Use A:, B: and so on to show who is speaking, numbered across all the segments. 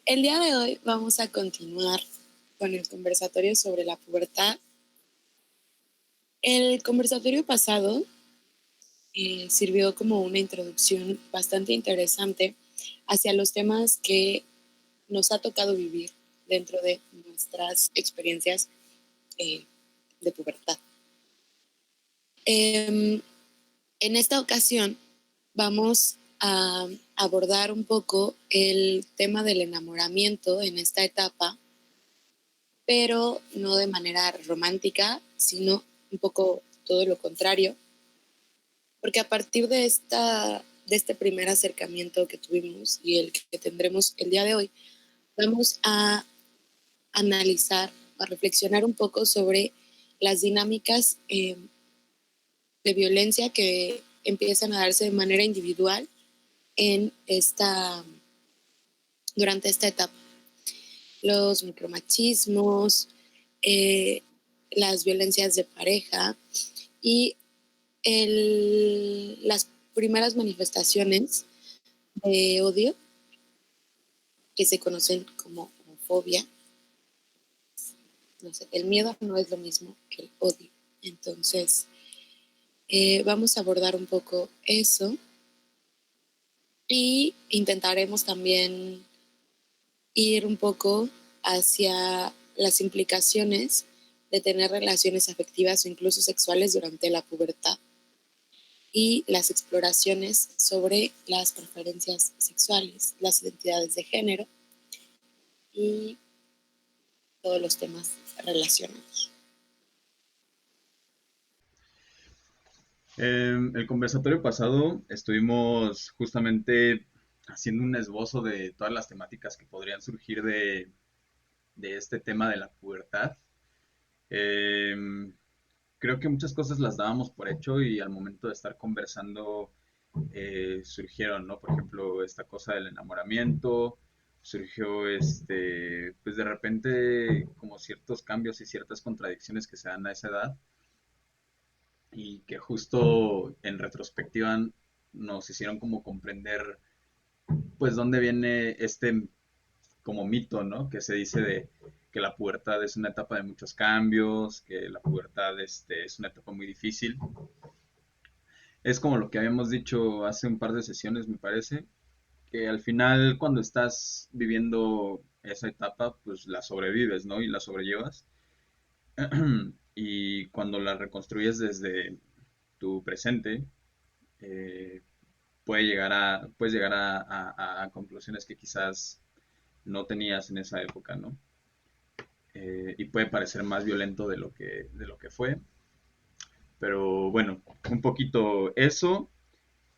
A: El día de hoy vamos a continuar con el conversatorio sobre la pubertad. El conversatorio pasado sirvió como una introducción bastante interesante hacia los temas que nos ha tocado vivir dentro de nuestras experiencias eh, de pubertad. En esta ocasión vamos a abordar un poco el tema del enamoramiento en esta etapa, pero no de manera romántica, sino un poco todo lo contrario, porque a partir de este primer acercamiento que tuvimos y el que tendremos el día de hoy, vamos a analizar, a reflexionar un poco sobre las dinámicas de violencia que empiezan a darse de manera individual en durante esta etapa. Los micromachismos, eh, las violencias de pareja y las primeras manifestaciones de odio que se conocen como homofobia. No sé, el miedo no es lo mismo que el odio. Entonces, vamos a abordar un poco eso y intentaremos también ir un poco hacia las implicaciones de tener relaciones afectivas o incluso sexuales durante la pubertad y las exploraciones sobre las preferencias sexuales, las identidades de género y todos los temas relacionados.
B: El conversatorio pasado estuvimos justamente haciendo un esbozo de todas las temáticas que podrían surgir de este tema de la pubertad. Em, Creo que muchas cosas las dábamos por hecho y al momento de estar conversando surgieron, ¿no? Por ejemplo, esta cosa del enamoramiento, surgió pues de repente como ciertos cambios y ciertas contradicciones que se dan a esa edad y que justo en retrospectiva nos hicieron como comprender pues dónde viene este como mito, ¿no? Que se dice de que la pubertad es una etapa de muchos cambios, que la pubertad es una etapa muy difícil. Es como lo que habíamos dicho hace un par de sesiones, me parece, que al final cuando estás viviendo esa etapa, pues la sobrevives, ¿no? Y la sobrellevas. Y cuando la reconstruyes desde tu presente, eh, puedes llegar a conclusiones que quizás no tenías en esa época, ¿no? Y puede parecer más violento de lo que fue. Pero bueno, un poquito eso.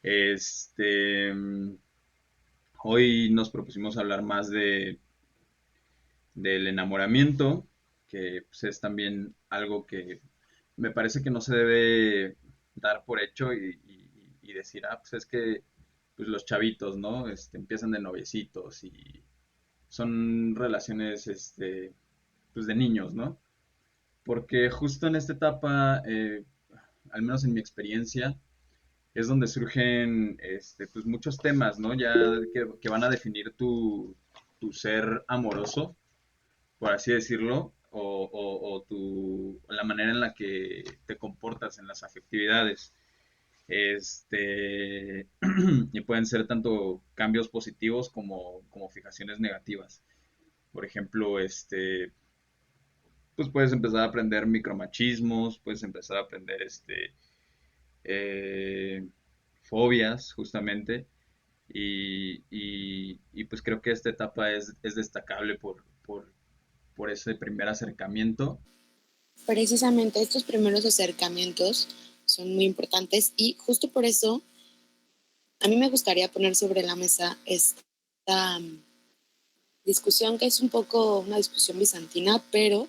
B: Este, Hoy nos propusimos hablar más del enamoramiento, que pues, es también algo que me parece que no se debe dar por hecho y decir, ah, pues es que pues los chavitos, ¿no? Empiezan de noviecitos y son relaciones, pues de niños, ¿no? Porque justo en esta etapa, al menos en mi experiencia, es donde surgen, pues muchos temas, ¿no? Ya que van a definir tu ser amoroso, por así decirlo, la manera en la que te comportas en las afectividades. Y pueden ser tanto cambios positivos como fijaciones negativas. Por ejemplo, pues puedes empezar a aprender micromachismos, puedes empezar a aprender eh, fobias, justamente. Y pues creo que esta etapa es destacable por ese primer acercamiento.
A: Precisamente estos primeros acercamientos son muy importantes y justo por eso a mí me gustaría poner sobre la mesa esta discusión que es un poco una discusión bizantina, pero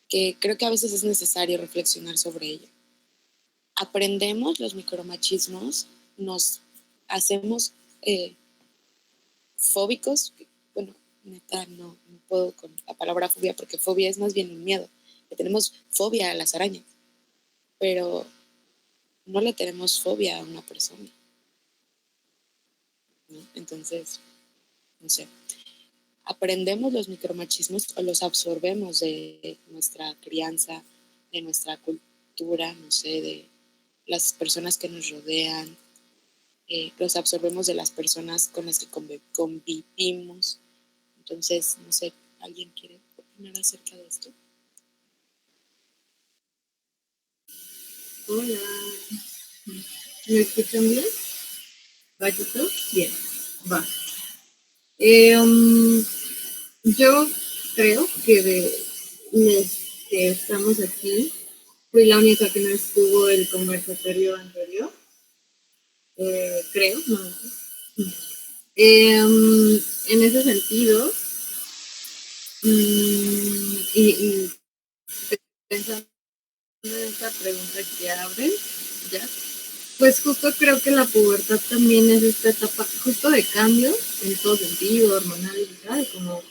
A: que creo que a veces es necesario reflexionar sobre ello. Aprendemos los micromachismos, nos hacemos fóbicos, bueno, neta, no puedo con la palabra fobia porque fobia es más bien un miedo, le tenemos fobia a las arañas, pero no le tenemos fobia a una persona, ¿no? Entonces, no sé. aprendemos los micromachismos o los absorbemos de nuestra crianza, de nuestra cultura, no sé, de las personas que nos rodean, los absorbemos de las personas con las que convivimos. Entonces, no sé, ¿alguien quiere opinar acerca de esto?
C: Hola, ¿me escuchan bien? ¿Bajito? Bien, va. Yo creo que de los que estamos aquí, fui la única que no estuvo el conversatorio anterior, creo, no sé. En ese sentido, y pensando en esta pregunta que abren, ya, pues justo creo que la pubertad también es esta etapa justo de cambio en todo sentido, hormonal y tal, como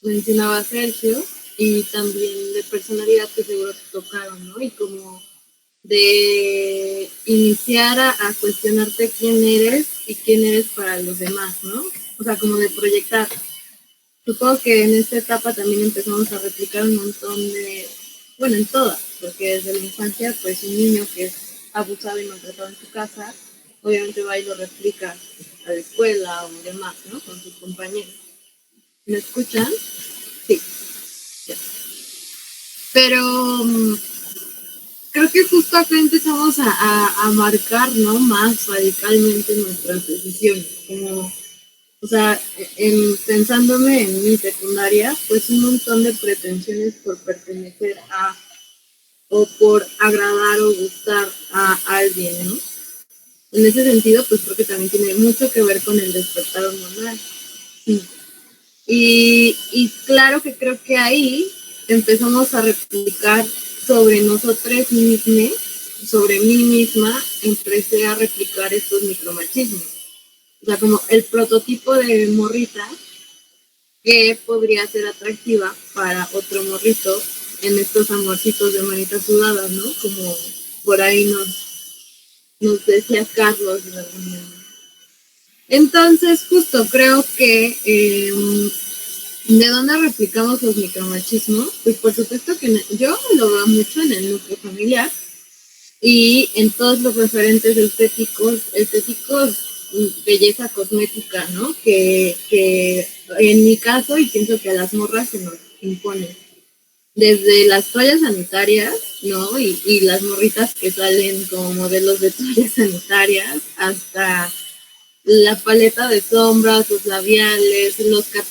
C: mencionaba Sergio, y también de personalidad que seguro te tocaron, ¿no? Y como de iniciar a cuestionarte quién eres y quién eres para los demás, ¿no? O sea, como de proyectar. Supongo que en esta etapa también empezamos a replicar un montón de, bueno, en todas, porque desde la infancia, pues un niño que es abusado y maltratado en su casa, obviamente va y lo replica a la escuela o demás, ¿no? Con sus compañeros. ¿Me escuchan? Sí. Ya. Pero creo que justo acá empezamos a marcar, ¿no? Más radicalmente nuestras decisiones. Como, o sea, pensándome en mi secundaria, pues un montón de pretensiones por pertenecer a o por agradar o gustar a alguien, ¿no? En ese sentido, pues creo que también tiene mucho que ver con el despertar hormonal. Y claro que creo que ahí empezamos a replicar sobre nosotros mismos, sobre mí misma, empecé a replicar estos micromachismos. O sea, como el prototipo de morrita que podría ser atractiva para otro morrito en estos amorcitos de manita sudada, ¿no? Como por ahí nos decía Carlos de alguna manera. Entonces, justo creo que ¿de dónde replicamos los micromachismos? Pues por supuesto que yo lo veo mucho en el núcleo familiar y en todos los referentes estéticos, belleza cosmética, ¿no? Que en mi caso, y pienso que a las morras se nos impone. Desde las toallas sanitarias, ¿no? Y las morritas que salen como modelos de toallas sanitarias, hasta la paleta de sombras, los labiales,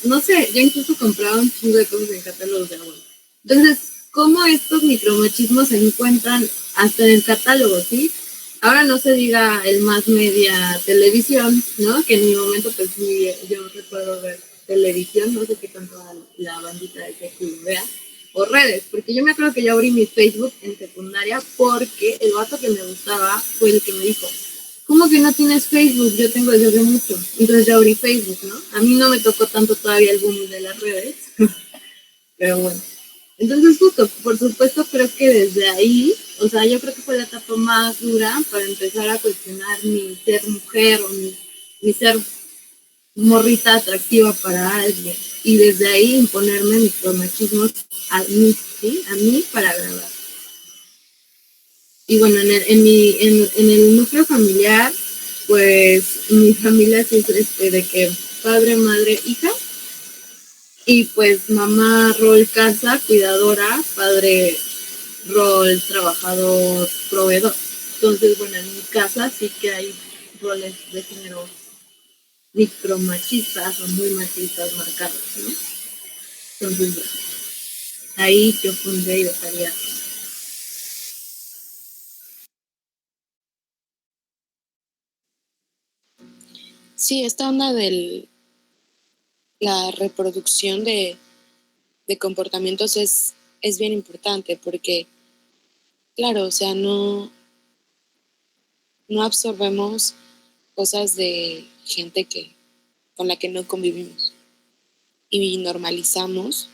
C: no sé, yo incluso compraba un chingo de cosas en catálogos de agua. Entonces, ¿cómo estos micromachismos se encuentran hasta en el catálogo, sí? Ahora no se diga el más media televisión, ¿no? Que en mi momento, pues sí, yo recuerdo ver televisión, no sé qué tanto la bandita de que vea, o redes, porque yo me acuerdo que yo abrí mi Facebook en secundaria porque el vato que me gustaba fue el que me dijo, ¿cómo que no tienes Facebook? Yo tengo desde hace mucho. Entonces yo abrí Facebook, ¿no? A mí no me tocó tanto todavía el boom de las redes, pero bueno. Entonces justo, por supuesto, creo que desde ahí, o sea, yo creo que fue la etapa más dura para empezar a cuestionar mi ser mujer o mi ser morrita atractiva para alguien. Y desde ahí imponerme micromachismos a mí, ¿sí? A mí para agradar. Y bueno, en el núcleo familiar, pues mi familia es de que padre, madre, hija, y pues mamá rol casa, cuidadora, padre rol trabajador, proveedor. Entonces, bueno, en mi casa sí que hay roles de género micromachistas o muy machistas marcados, ¿no? Entonces, bueno, ahí yo pondría y dejaría.
A: Sí, esta onda de la reproducción de comportamientos es bien importante porque, claro, o sea, no absorbemos cosas de gente con la que no convivimos y normalizamos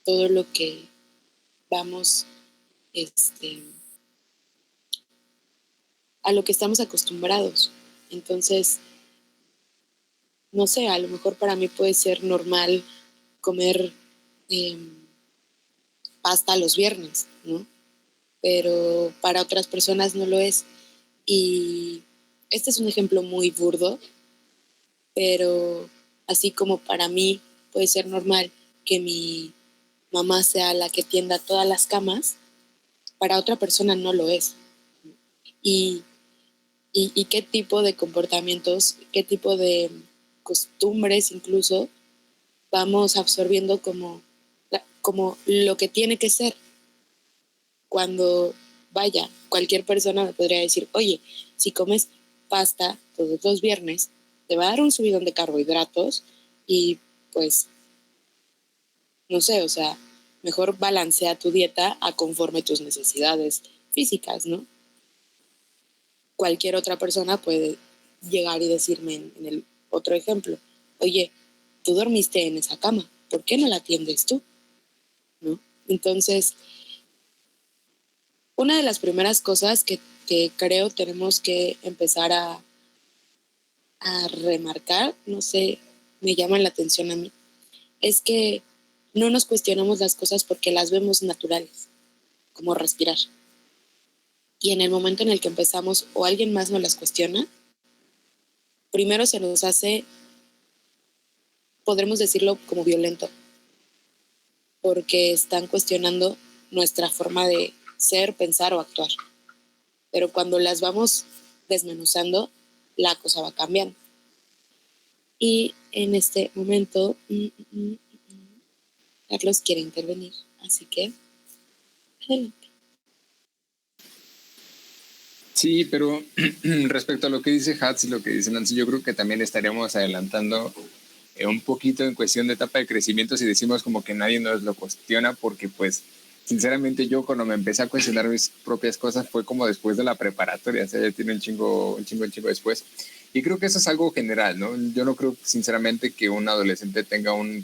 A: todo lo que vamos a lo que estamos acostumbrados. Entonces, no sé, a lo mejor para mí puede ser normal comer eh, pasta los viernes, ¿no? Pero para otras personas no lo es. Y este es un ejemplo muy burdo, pero así como para mí puede ser normal que mi mamá sea la que tienda todas las camas, para otra persona no lo es. Y, y qué tipo de comportamientos, qué tipo de costumbres incluso vamos absorbiendo como lo que tiene que ser. Cuando, vaya, cualquier persona me podría decir, oye, si comes pasta todos los viernes, te va a dar un subidón de carbohidratos y pues, no sé, o sea, mejor balancea tu dieta a conforme tus necesidades físicas, ¿no? Cualquier otra persona puede llegar y decirme en el otro ejemplo, oye, tú dormiste en esa cama, ¿por qué no la atiendes tú? ¿No? Entonces, una de las primeras cosas que creo tenemos que empezar a remarcar, no sé, me llaman la atención a mí, es que no nos cuestionamos las cosas porque las vemos naturales, como respirar. Y en el momento en el que empezamos o alguien más nos las cuestiona, primero se nos hace, podremos decirlo como violento, porque están cuestionando nuestra forma de ser, pensar o actuar. Pero cuando las vamos desmenuzando, la cosa va cambiando. Y en este momento, Carlos quiere intervenir, así que adelante.
D: Sí, pero respecto a lo que dice Hats y lo que dice Nancy, yo creo que también estaríamos adelantando un poquito en cuestión de etapa de crecimiento si decimos como que nadie nos lo cuestiona, porque pues sinceramente yo cuando me empecé a cuestionar mis propias cosas fue como después de la preparatoria, o sea, ya tiene un chingo después. Y creo que eso es algo general, ¿no? Yo no creo sinceramente que un adolescente tenga un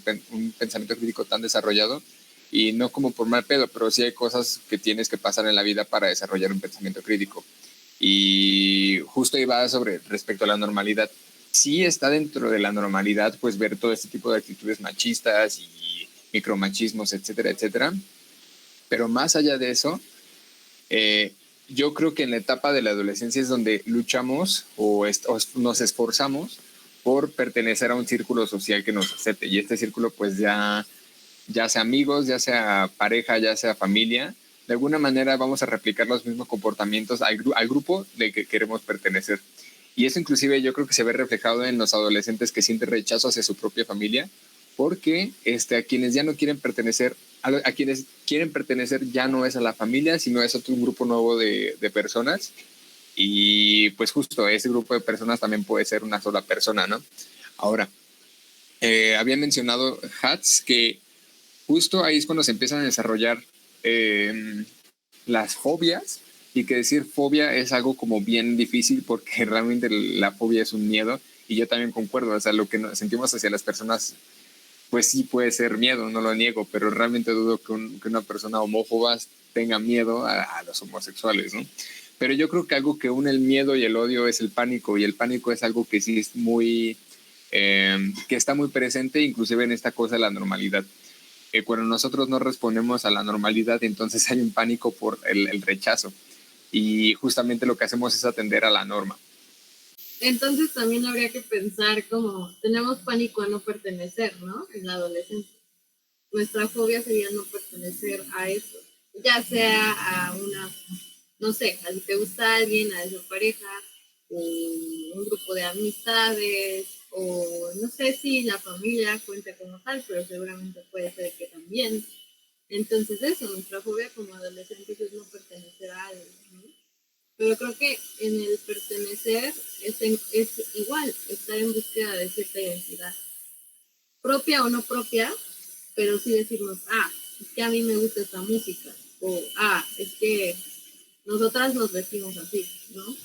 D: pensamiento crítico tan desarrollado, y no como por mal pedo, pero sí hay cosas que tienes que pasar en la vida para desarrollar un pensamiento crítico. Y justo iba sobre respecto a la normalidad. Sí está dentro de la normalidad pues ver todo este tipo de actitudes machistas y micromachismos, etcétera, etcétera. Pero más allá de eso, yo creo que en la etapa de la adolescencia es donde luchamos o nos esforzamos por pertenecer a un círculo social que nos acepte. Y este círculo pues ya sea amigos, ya sea pareja, ya sea familia, de alguna manera vamos a replicar los mismos comportamientos al grupo del que queremos pertenecer. Y eso inclusive yo creo que se ve reflejado en los adolescentes que sienten rechazo hacia su propia familia, porque a quienes ya no quieren pertenecer, a quienes quieren pertenecer ya no es a la familia, sino es otro grupo nuevo de personas. Y pues justo ese grupo de personas también puede ser una sola persona, ¿no? Ahora, había mencionado Hats que justo ahí es cuando se empiezan a desarrollar las fobias, y que decir fobia es algo como bien difícil porque realmente la fobia es un miedo, y yo también concuerdo, o sea, lo que sentimos hacia las personas pues sí puede ser miedo, no lo niego, pero realmente dudo que una persona homófoba tenga miedo a los homosexuales, ¿no? Pero yo creo que algo que une el miedo y el odio es el pánico, y el pánico es algo que sí es que está muy presente inclusive en esta cosa de la normalidad. Cuando nosotros no respondemos a la normalidad, entonces hay un pánico por el rechazo, y justamente lo que hacemos es atender a la norma.
C: Entonces también habría que pensar como tenemos pánico a no pertenecer, ¿no? En la adolescencia. Nuestra fobia sería no pertenecer a eso, ya sea a una, no sé, a si te gusta alguien, a esa pareja, o un grupo de amistades, o no sé si la familia cuenta como tal, pero seguramente puede ser que también. Entonces eso, nuestra fobia como adolescentes es no pertenecer a algo, ¿no? Pero creo que en el pertenecer es igual, estar en búsqueda de cierta identidad, propia o no propia, pero sí decirnos, es que a mí me gusta esta música, o es que nosotras nos vestimos así, ¿no?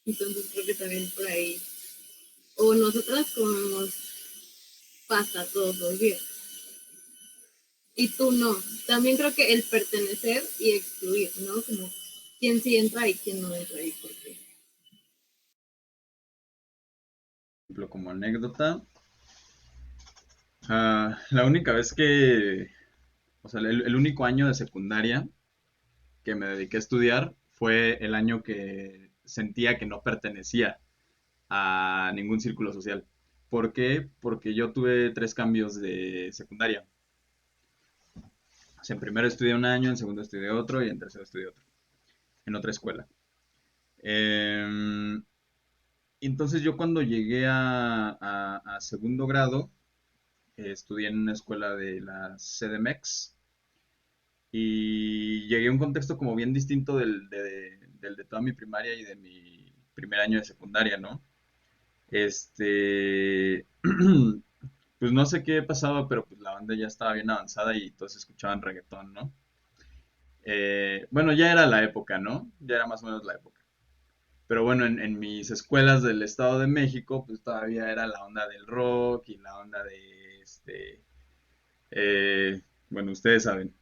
C: Entonces creo que también por ahí, o nosotras comemos pasta todos los días, y tú no. También creo que el pertenecer y excluir, ¿no? Como quién sí entra y quién no entra y por qué.
B: ejemplo, como anécdota, la única vez que, o sea, el único año de secundaria que me dediqué a estudiar fue el año que sentía que no pertenecía a ningún círculo social. ¿Por qué? Porque yo tuve 3 cambios de secundaria. O sea, en primero estudié un año, en segundo estudié otro y en tercero estudié otro, en otra escuela. Em, entonces yo cuando llegué a segundo grado, estudié en una escuela de la CDMX y llegué a un contexto como bien distinto del de toda mi primaria y de mi primer año de secundaria, ¿no? Este, pues no sé qué pasaba, pero pues la banda ya estaba bien avanzada y todos escuchaban reggaetón, ¿no? Bueno, ya era la época, ¿no? Ya era más o menos la época. Pero bueno, en mis escuelas del Estado de México, pues todavía era la onda del rock y la onda de, bueno, ustedes saben.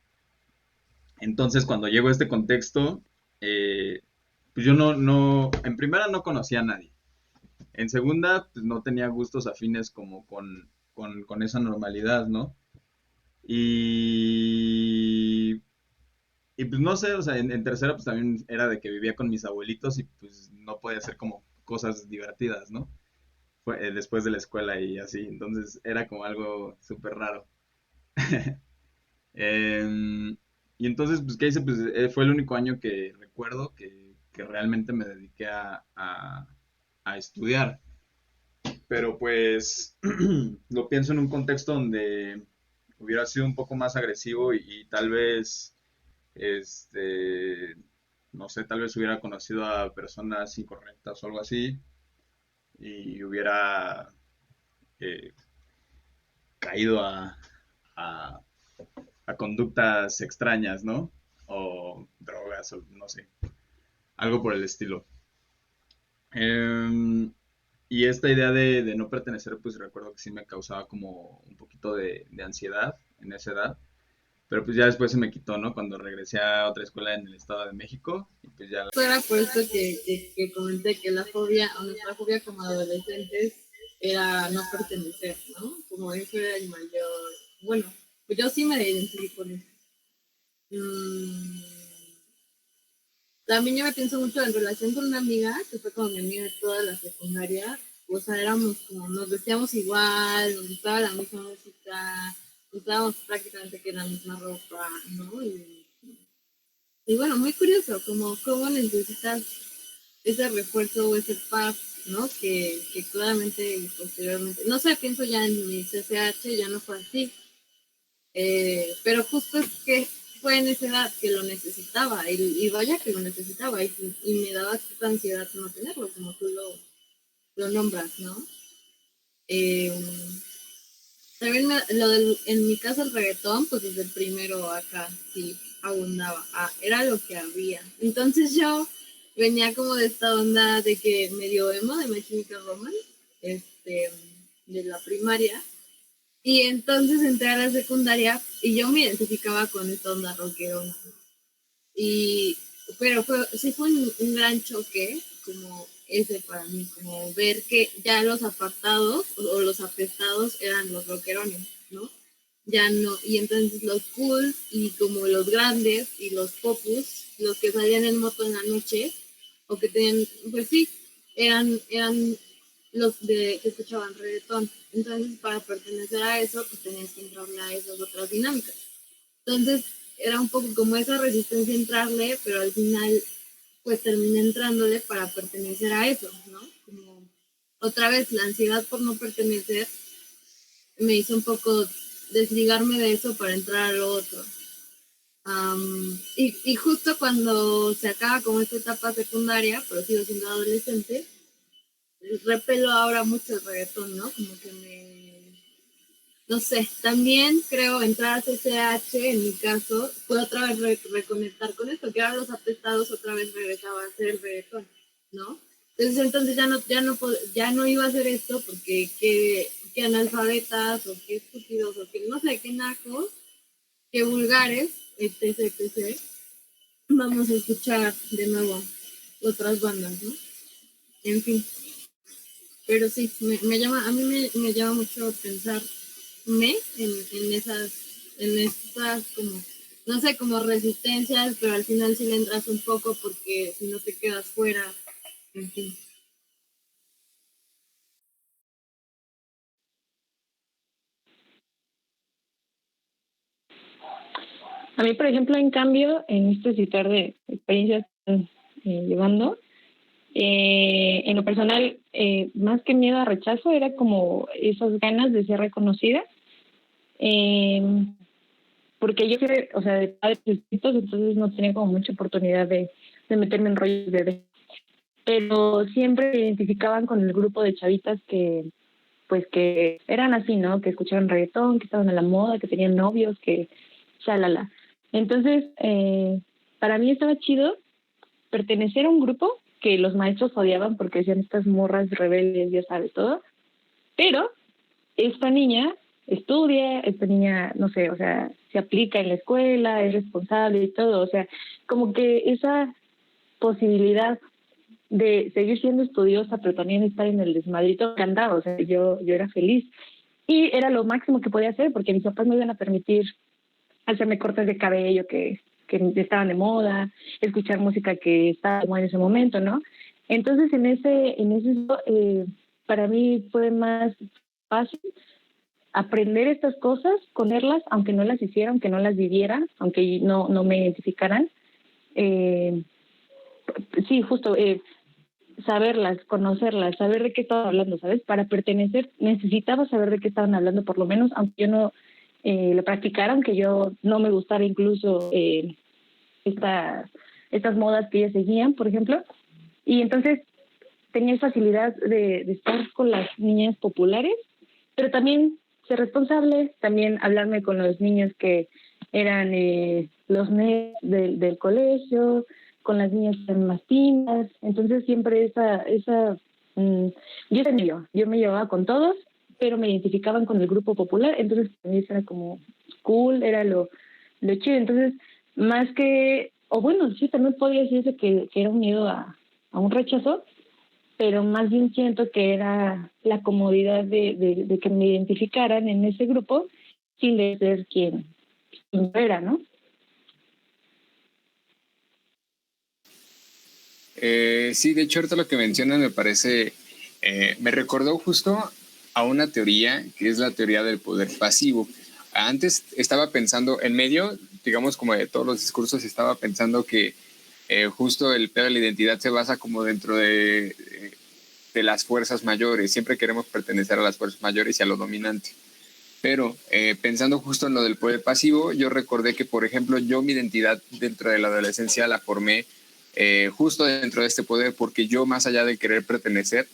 B: Entonces, cuando llego a este contexto, pues yo en primera no conocía a nadie. En segunda, pues no tenía gustos afines como con esa normalidad, ¿no? Y, y pues no sé, o sea, en tercera pues también era de que vivía con mis abuelitos y pues no podía hacer como cosas divertidas, ¿no? Después de la escuela y así, entonces era como algo súper raro. Em, y entonces, pues, ¿qué hice? Pues fue el único año que recuerdo que realmente me dediqué a estudiar. Pero pues lo pienso en un contexto donde hubiera sido un poco más agresivo y tal vez, este, no sé, tal vez hubiera conocido a personas incorrectas o algo así y hubiera eh, caído a, a conductas extrañas, ¿no? O drogas o no sé, algo por el estilo. Em, y esta idea de no pertenecer, pues recuerdo que sí me causaba como un poquito de ansiedad en esa edad. Pero pues ya después se me quitó, ¿no? Cuando regresé a otra escuela en el Estado de México. Y pues ya.
C: Eso era por esto que comenté que la fobia, o nuestra fobia como adolescentes, era no pertenecer, ¿no? Como eso era el mayor. Bueno, pues yo sí me identifico con eso. Mm, También yo me pienso mucho en relación con una amiga, que fue como mi amiga de toda la secundaria. O sea, éramos como, nos vestíamos igual, nos gustaba la misma música, usábamos prácticamente que la misma ropa, ¿no? Y bueno, muy curioso, como cómo necesitas ese refuerzo o ese par, ¿no? Que claramente y posteriormente, no sé, pienso ya en mi CCH, ya no fue así, pero justo es que fue en esa edad que lo necesitaba y vaya que lo necesitaba y me daba cierta ansiedad no tenerlo, como tú lo nombras, ¿no? Eh, También en mi caso el reggaetón, pues desde el primero acá sí abundaba, era lo que había. Entonces yo venía como de esta onda de que medio emo de My Chemical Romance, este, de la primaria, y entonces entré a la secundaria y yo me identificaba con esta onda rockerona. Y, pero sí fue un gran choque, como ese para mí, como ver que ya los apartados o los apestados eran los rockerones, ¿no? Ya no, y entonces los cool y como los grandes y los popus, los que salían en moto en la noche, o que tenían, pues sí, eran los que escuchaban reggaetón. Entonces, para pertenecer a eso, pues tenías que entrarle a esas otras dinámicas. Entonces, era un poco como esa resistencia a entrarle, pero al final, pues terminé entrándole para pertenecer a eso, ¿no? Como otra vez, la ansiedad por no pertenecer me hizo un poco desligarme de eso para entrar a lo otro. Y justo cuando se acaba como esta etapa secundaria, pero sigo siendo adolescente, repelo ahora mucho el reggaetón, ¿no? Como que no sé, también creo entrar a CCH, en mi caso, fue otra vez reconectar con esto, que ahora los apestados otra vez regresaban a hacer el reggaetón, ¿no? Entonces ya no iba a hacer esto porque qué analfabetas o qué estúpidos o qué no sé, qué nacos, qué vulgares, etc. Vamos a escuchar de nuevo otras bandas, ¿no? En fin. pero sí, a mí me llama mucho pensarme en estas como, no sé, como resistencias, pero al final sí le entras un poco porque si no te quedas fuera, en fin.
E: A mí, por ejemplo, en cambio, en este citar de experiencias que estoy llevando, en lo personal, más que miedo a rechazo, era como esas ganas de ser reconocida. Eh, Porque yo fui, o sea, de padres distintos, entonces no tenía como mucha oportunidad de meterme en rollos de. Pero siempre me identificaban con el grupo de chavitas que, pues, que eran así, ¿no? Que escuchaban reggaetón, que estaban a la moda, que tenían novios, que shalala. Entonces, para mí estaba chido pertenecer a un grupo que los maestros odiaban porque decían estas morras rebeldes, ya sabes, todo. Pero esta niña estudia, esta niña, no sé, o sea, se aplica en la escuela, es responsable y todo, o sea, como que esa posibilidad de seguir siendo estudiosa, pero también estar en el desmadrito, encantaba, o sea, yo era feliz. Y era lo máximo que podía hacer, porque mis papás me iban a permitir hacerme cortes de cabello que estaban de moda, escuchar música que estaba en ese momento, ¿no? Entonces, para mí fue más fácil aprender estas cosas, ponerlas, aunque no las hiciera, aunque no las viviera, aunque no me identificaran. Eh, sí, justo, saberlas, conocerlas, saber de qué estaban hablando, ¿sabes? Para pertenecer necesitaba saber de qué estaban hablando, por lo menos, aunque yo no lo practicara, aunque yo no me gustara incluso estas modas que ellas seguían, por ejemplo. Y entonces tenía facilidad de estar con las niñas populares, pero también ser responsable, también hablarme con los niños que eran los nerds del colegio, con las niñas más tímidas. Entonces siempre yo me llevaba con todos, pero me identificaban con el grupo popular, entonces para mí eso era como cool, era lo chido. Entonces, más que, o bueno, sí, también podría decirse que era un miedo a un rechazo, pero más bien siento que era la comodidad de que me identificaran en ese grupo sin ser quien era, ¿no?
D: Sí, de hecho, ahorita lo que mencionas me parece, me recordó justo a una teoría que es la teoría del poder pasivo. Antes estaba pensando, en medio, digamos, como de todos los discursos, estaba pensando que justo el pedo de la identidad se basa como dentro de las fuerzas mayores. Siempre queremos pertenecer a las fuerzas mayores y a lo dominante. Pero pensando justo en lo del poder pasivo, yo recordé que, por ejemplo, yo mi identidad dentro de la adolescencia la formé justo dentro de este poder, porque yo, más allá de querer pertenecer,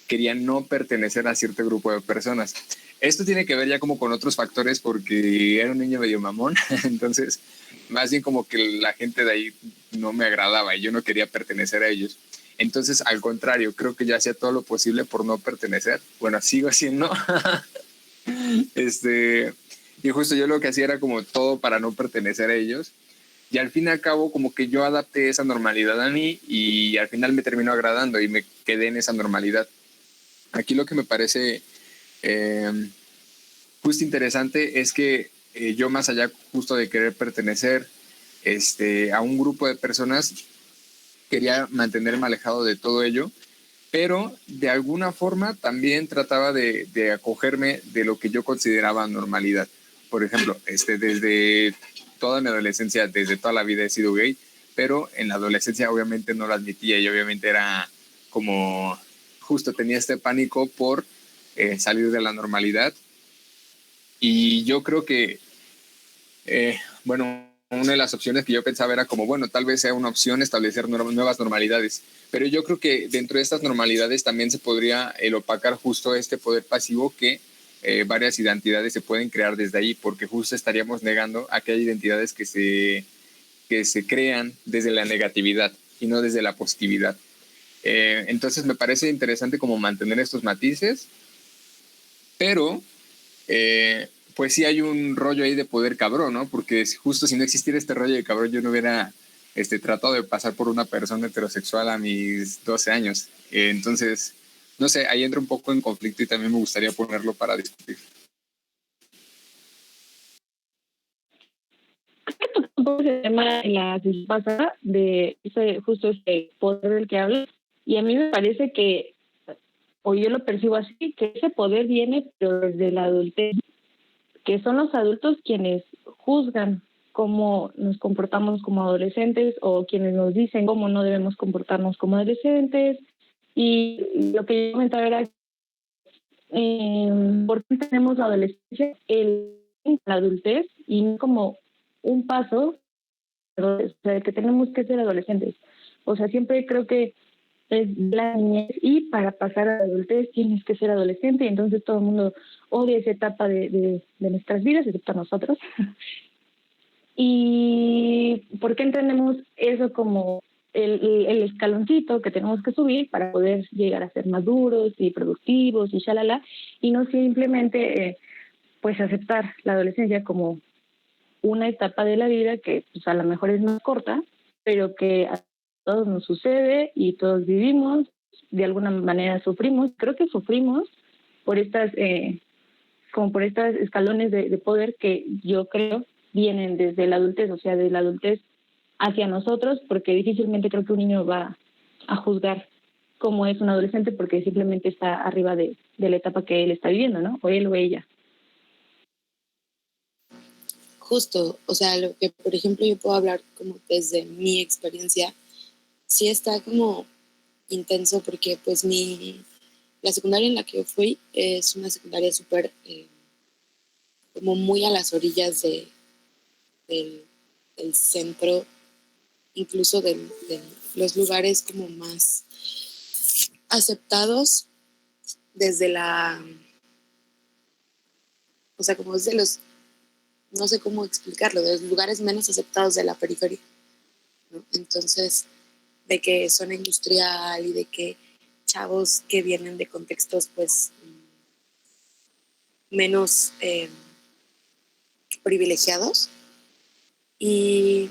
D: quería no pertenecer a cierto grupo de personas. Esto tiene que ver ya como con otros factores, porque era un niño medio mamón, entonces más bien como que la gente de ahí no me agradaba y yo no quería pertenecer a ellos. Entonces, al contrario, creo que yo hacía todo lo posible por no pertenecer. Bueno, sigo haciendo. Y justo yo lo que hacía era como todo para no pertenecer a ellos. Y al fin y al cabo, como que yo adapté esa normalidad a mí y al final me terminó agradando y me quedé en esa normalidad. Aquí lo que me parece justo interesante es que yo, más allá justo de querer pertenecer a un grupo de personas, quería mantenerme alejado de todo ello, pero de alguna forma también trataba de acogerme de lo que yo consideraba normalidad. Por ejemplo, desde toda mi adolescencia, desde toda la vida he sido gay, pero en la adolescencia obviamente no lo admitía y obviamente era como, justo tenía este pánico por salir de la normalidad. Y yo creo que, bueno, una de las opciones que yo pensaba era como, bueno, tal vez sea una opción establecer nuevas normalidades, pero yo creo que dentro de estas normalidades también se podría opacar justo este poder pasivo que varias identidades se pueden crear desde ahí, porque justo estaríamos negando a que hay identidades que se crean desde la negatividad y no desde la positividad. Entonces me parece interesante como mantener estos matices, pero pues sí hay un rollo ahí de poder cabrón, ¿no? Porque justo si no existiera este rollo de cabrón, yo no hubiera tratado de pasar por una persona heterosexual a mis 12 años. Entonces, no sé, ahí entra un poco en conflicto y también me gustaría ponerlo para discutir.
E: Un poco ese tema en la sesión pasada de justo ese poder del que hablas, y a mí me parece que, o yo lo percibo así, que ese poder viene pero desde la adultez, que son los adultos quienes juzgan cómo nos comportamos como adolescentes o quienes nos dicen cómo no debemos comportarnos como adolescentes. Y lo que yo comentaba era por qué tenemos la adolescencia, la adultez, y no como un paso, o sea, que tenemos que ser adolescentes. O sea, siempre creo que es la niñez y para pasar a la adultez tienes que ser adolescente, y entonces todo el mundo odia esa etapa de nuestras vidas, excepto nosotros. ¿Y por qué entendemos eso como el escaloncito que tenemos que subir para poder llegar a ser maduros y productivos y shalala, y no simplemente pues aceptar la adolescencia como una etapa de la vida que pues a lo mejor es más corta, pero que a todos nos sucede y todos vivimos, de alguna manera sufrimos, creo que sufrimos por estas como por estos escalones de poder que yo creo vienen desde la adultez, o sea, de la adultez hacia nosotros, porque difícilmente creo que un niño va a juzgar cómo es un adolescente porque simplemente está arriba de la etapa que él está viviendo, ¿no? O él o ella.
A: Justo, o sea, lo que por ejemplo yo puedo hablar como desde mi experiencia, sí está como intenso porque pues la secundaria en la que yo fui es una secundaria súper como muy a las orillas del, del centro, incluso de los lugares como más aceptados desde o sea, como es de los, no sé cómo explicarlo, de los lugares menos aceptados de la periferia, ¿no? Entonces, de que zona industrial y de que chavos que vienen de contextos pues menos privilegiados. Y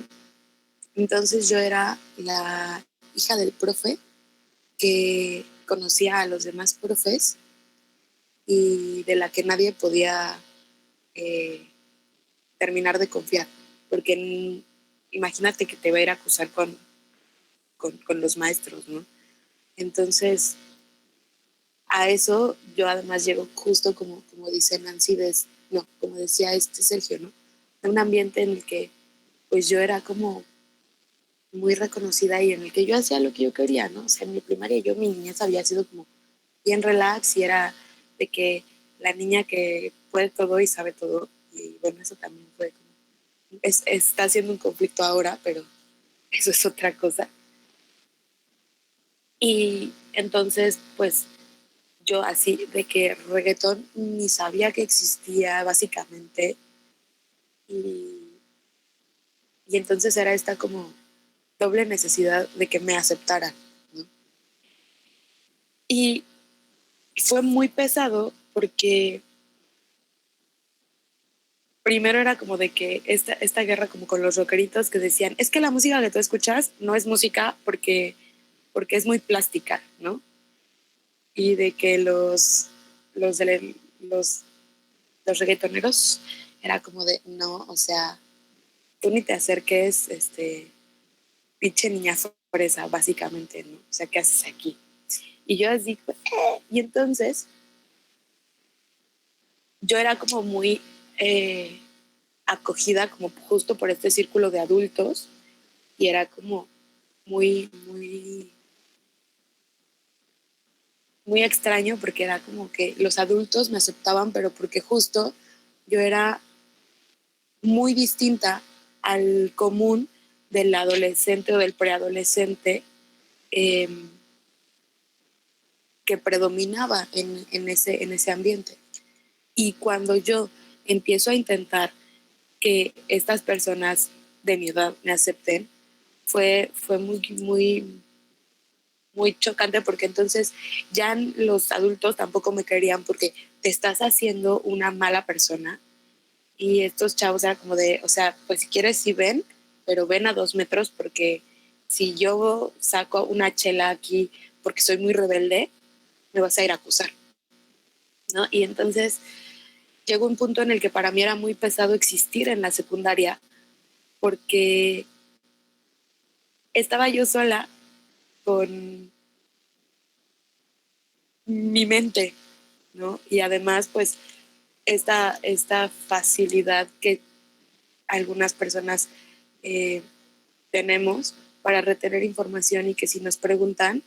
A: entonces yo era la hija del profe que conocía a los demás profes y de la que nadie podía eh, terminar de confiar, porque imagínate que te va a ir a acusar con los maestros, ¿no? Entonces, a eso yo además llego justo como dice Nancy, no, como decía Sergio, ¿no? De un ambiente en el que pues yo era como muy reconocida y en el que yo hacía lo que yo quería, ¿no? O sea, en mi primaria mi niñez había sido como bien relax y era de que la niña que puede todo y sabe todo, y bueno, eso también fue como, está siendo un conflicto ahora, pero eso es otra cosa. Y entonces, pues yo así de que reggaetón ni sabía que existía básicamente, y, y entonces era esta como doble necesidad de que me aceptaran, ¿no? Y fue muy pesado porque primero era como de que esta guerra como con los rockeritos que decían, es que la música que tú escuchas no es música porque es muy plástica, ¿no? Y de que los reggaetoneros era como de, no, o sea, tú ni te acerques, pinche niña fresa, básicamente, ¿no? O sea, ¿qué haces aquí? Y yo así, y entonces yo era como muy acogida como justo por este círculo de adultos y era como muy, muy, muy extraño porque era como que los adultos me aceptaban, pero porque justo yo era muy distinta al común del adolescente o del preadolescente eh, que predominaba en ese ambiente. Y cuando yo empiezo a intentar que estas personas de mi edad me acepten, fue muy, muy, muy chocante porque entonces ya los adultos tampoco me querían porque te estás haciendo una mala persona. Y estos chavos eran como de, o sea, pues si quieres sí ven, pero ven a 2 metros porque si yo saco una chela aquí porque soy muy rebelde, me vas a ir a acusar, ¿no? Y entonces llegó un punto en el que para mí era muy pesado existir en la secundaria porque estaba yo sola con mi mente, ¿no? Y además, pues, esta facilidad que algunas personas eh, tenemos para retener información y que si nos preguntan,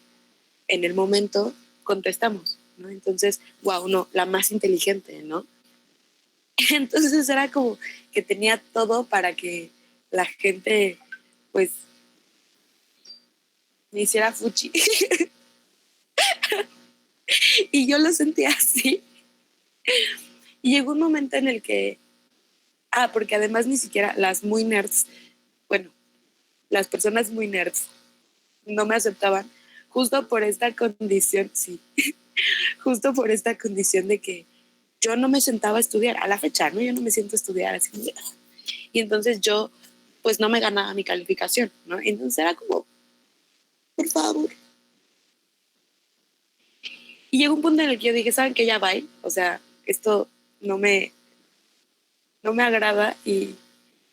A: en el momento contestamos, ¿no? Entonces, wow, no, la más inteligente, ¿no? Entonces era como que tenía todo para que la gente, pues, me hiciera fuchi. Y yo lo sentía así. Y llegó un momento en el que, porque además ni siquiera las muy nerds, bueno, las personas muy nerds no me aceptaban justo por esta condición, sí, justo por esta condición de que yo no me sentaba a estudiar, a la fecha, ¿no? Yo no me siento a estudiar así. Y entonces yo, pues no me ganaba mi calificación, ¿no? Entonces era como, por favor. Y llegó un punto en el que yo dije, ¿saben qué? Ya va, o sea, esto no me, no me agrada y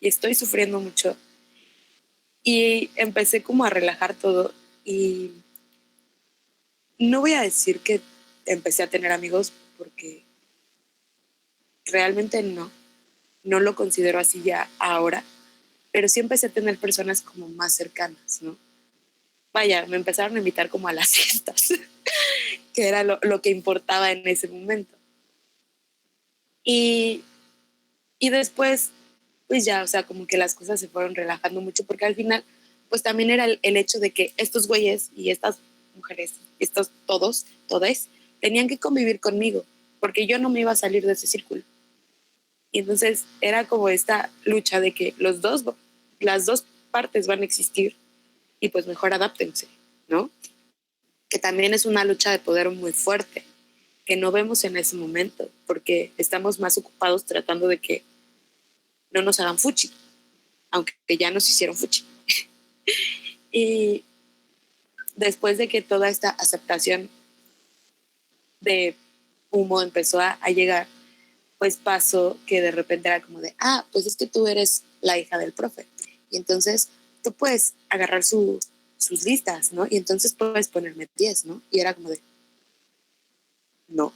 A: estoy sufriendo mucho. Y empecé como a relajar todo y no voy a decir que empecé a tener amigos porque realmente no lo considero así ya ahora, pero sí empecé a tener personas como más cercanas, ¿no? Vaya, me empezaron a invitar como a las fiestas, que era lo que importaba en ese momento. Y, y después, pues ya, o sea, como que las cosas se fueron relajando mucho, porque al final, pues también era el hecho de que estos güeyes y estas mujeres, estos todes, tenían que convivir conmigo, porque yo no me iba a salir de ese círculo. Y entonces era como esta lucha de que las dos partes van a existir y pues mejor adáptense, ¿no? Que también es una lucha de poder muy fuerte, que no vemos en ese momento, porque estamos más ocupados tratando de que no nos hagan fuchi, aunque ya nos hicieron fuchi. Y después de que toda esta aceptación de humo empezó a llegar, pues pasó que de repente era como de, pues es que tú eres la hija del profe. Y entonces tú puedes agarrar sus listas, ¿no? Y entonces puedes ponerme 10, ¿no? Y era como de, no.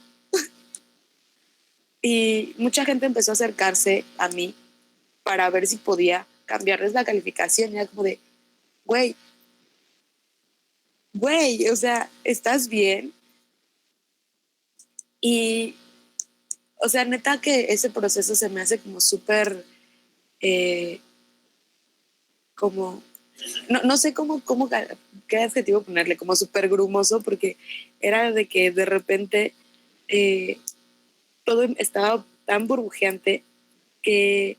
A: Y mucha gente empezó a acercarse a mí para ver si podía cambiarles la calificación. Y era como de, güey, o sea, ¿estás bien? Y, o sea, neta que ese proceso se me hace como súper, como, no sé qué adjetivo ponerle, como súper grumoso, porque era de que de repente eh, todo estaba tan burbujeante que,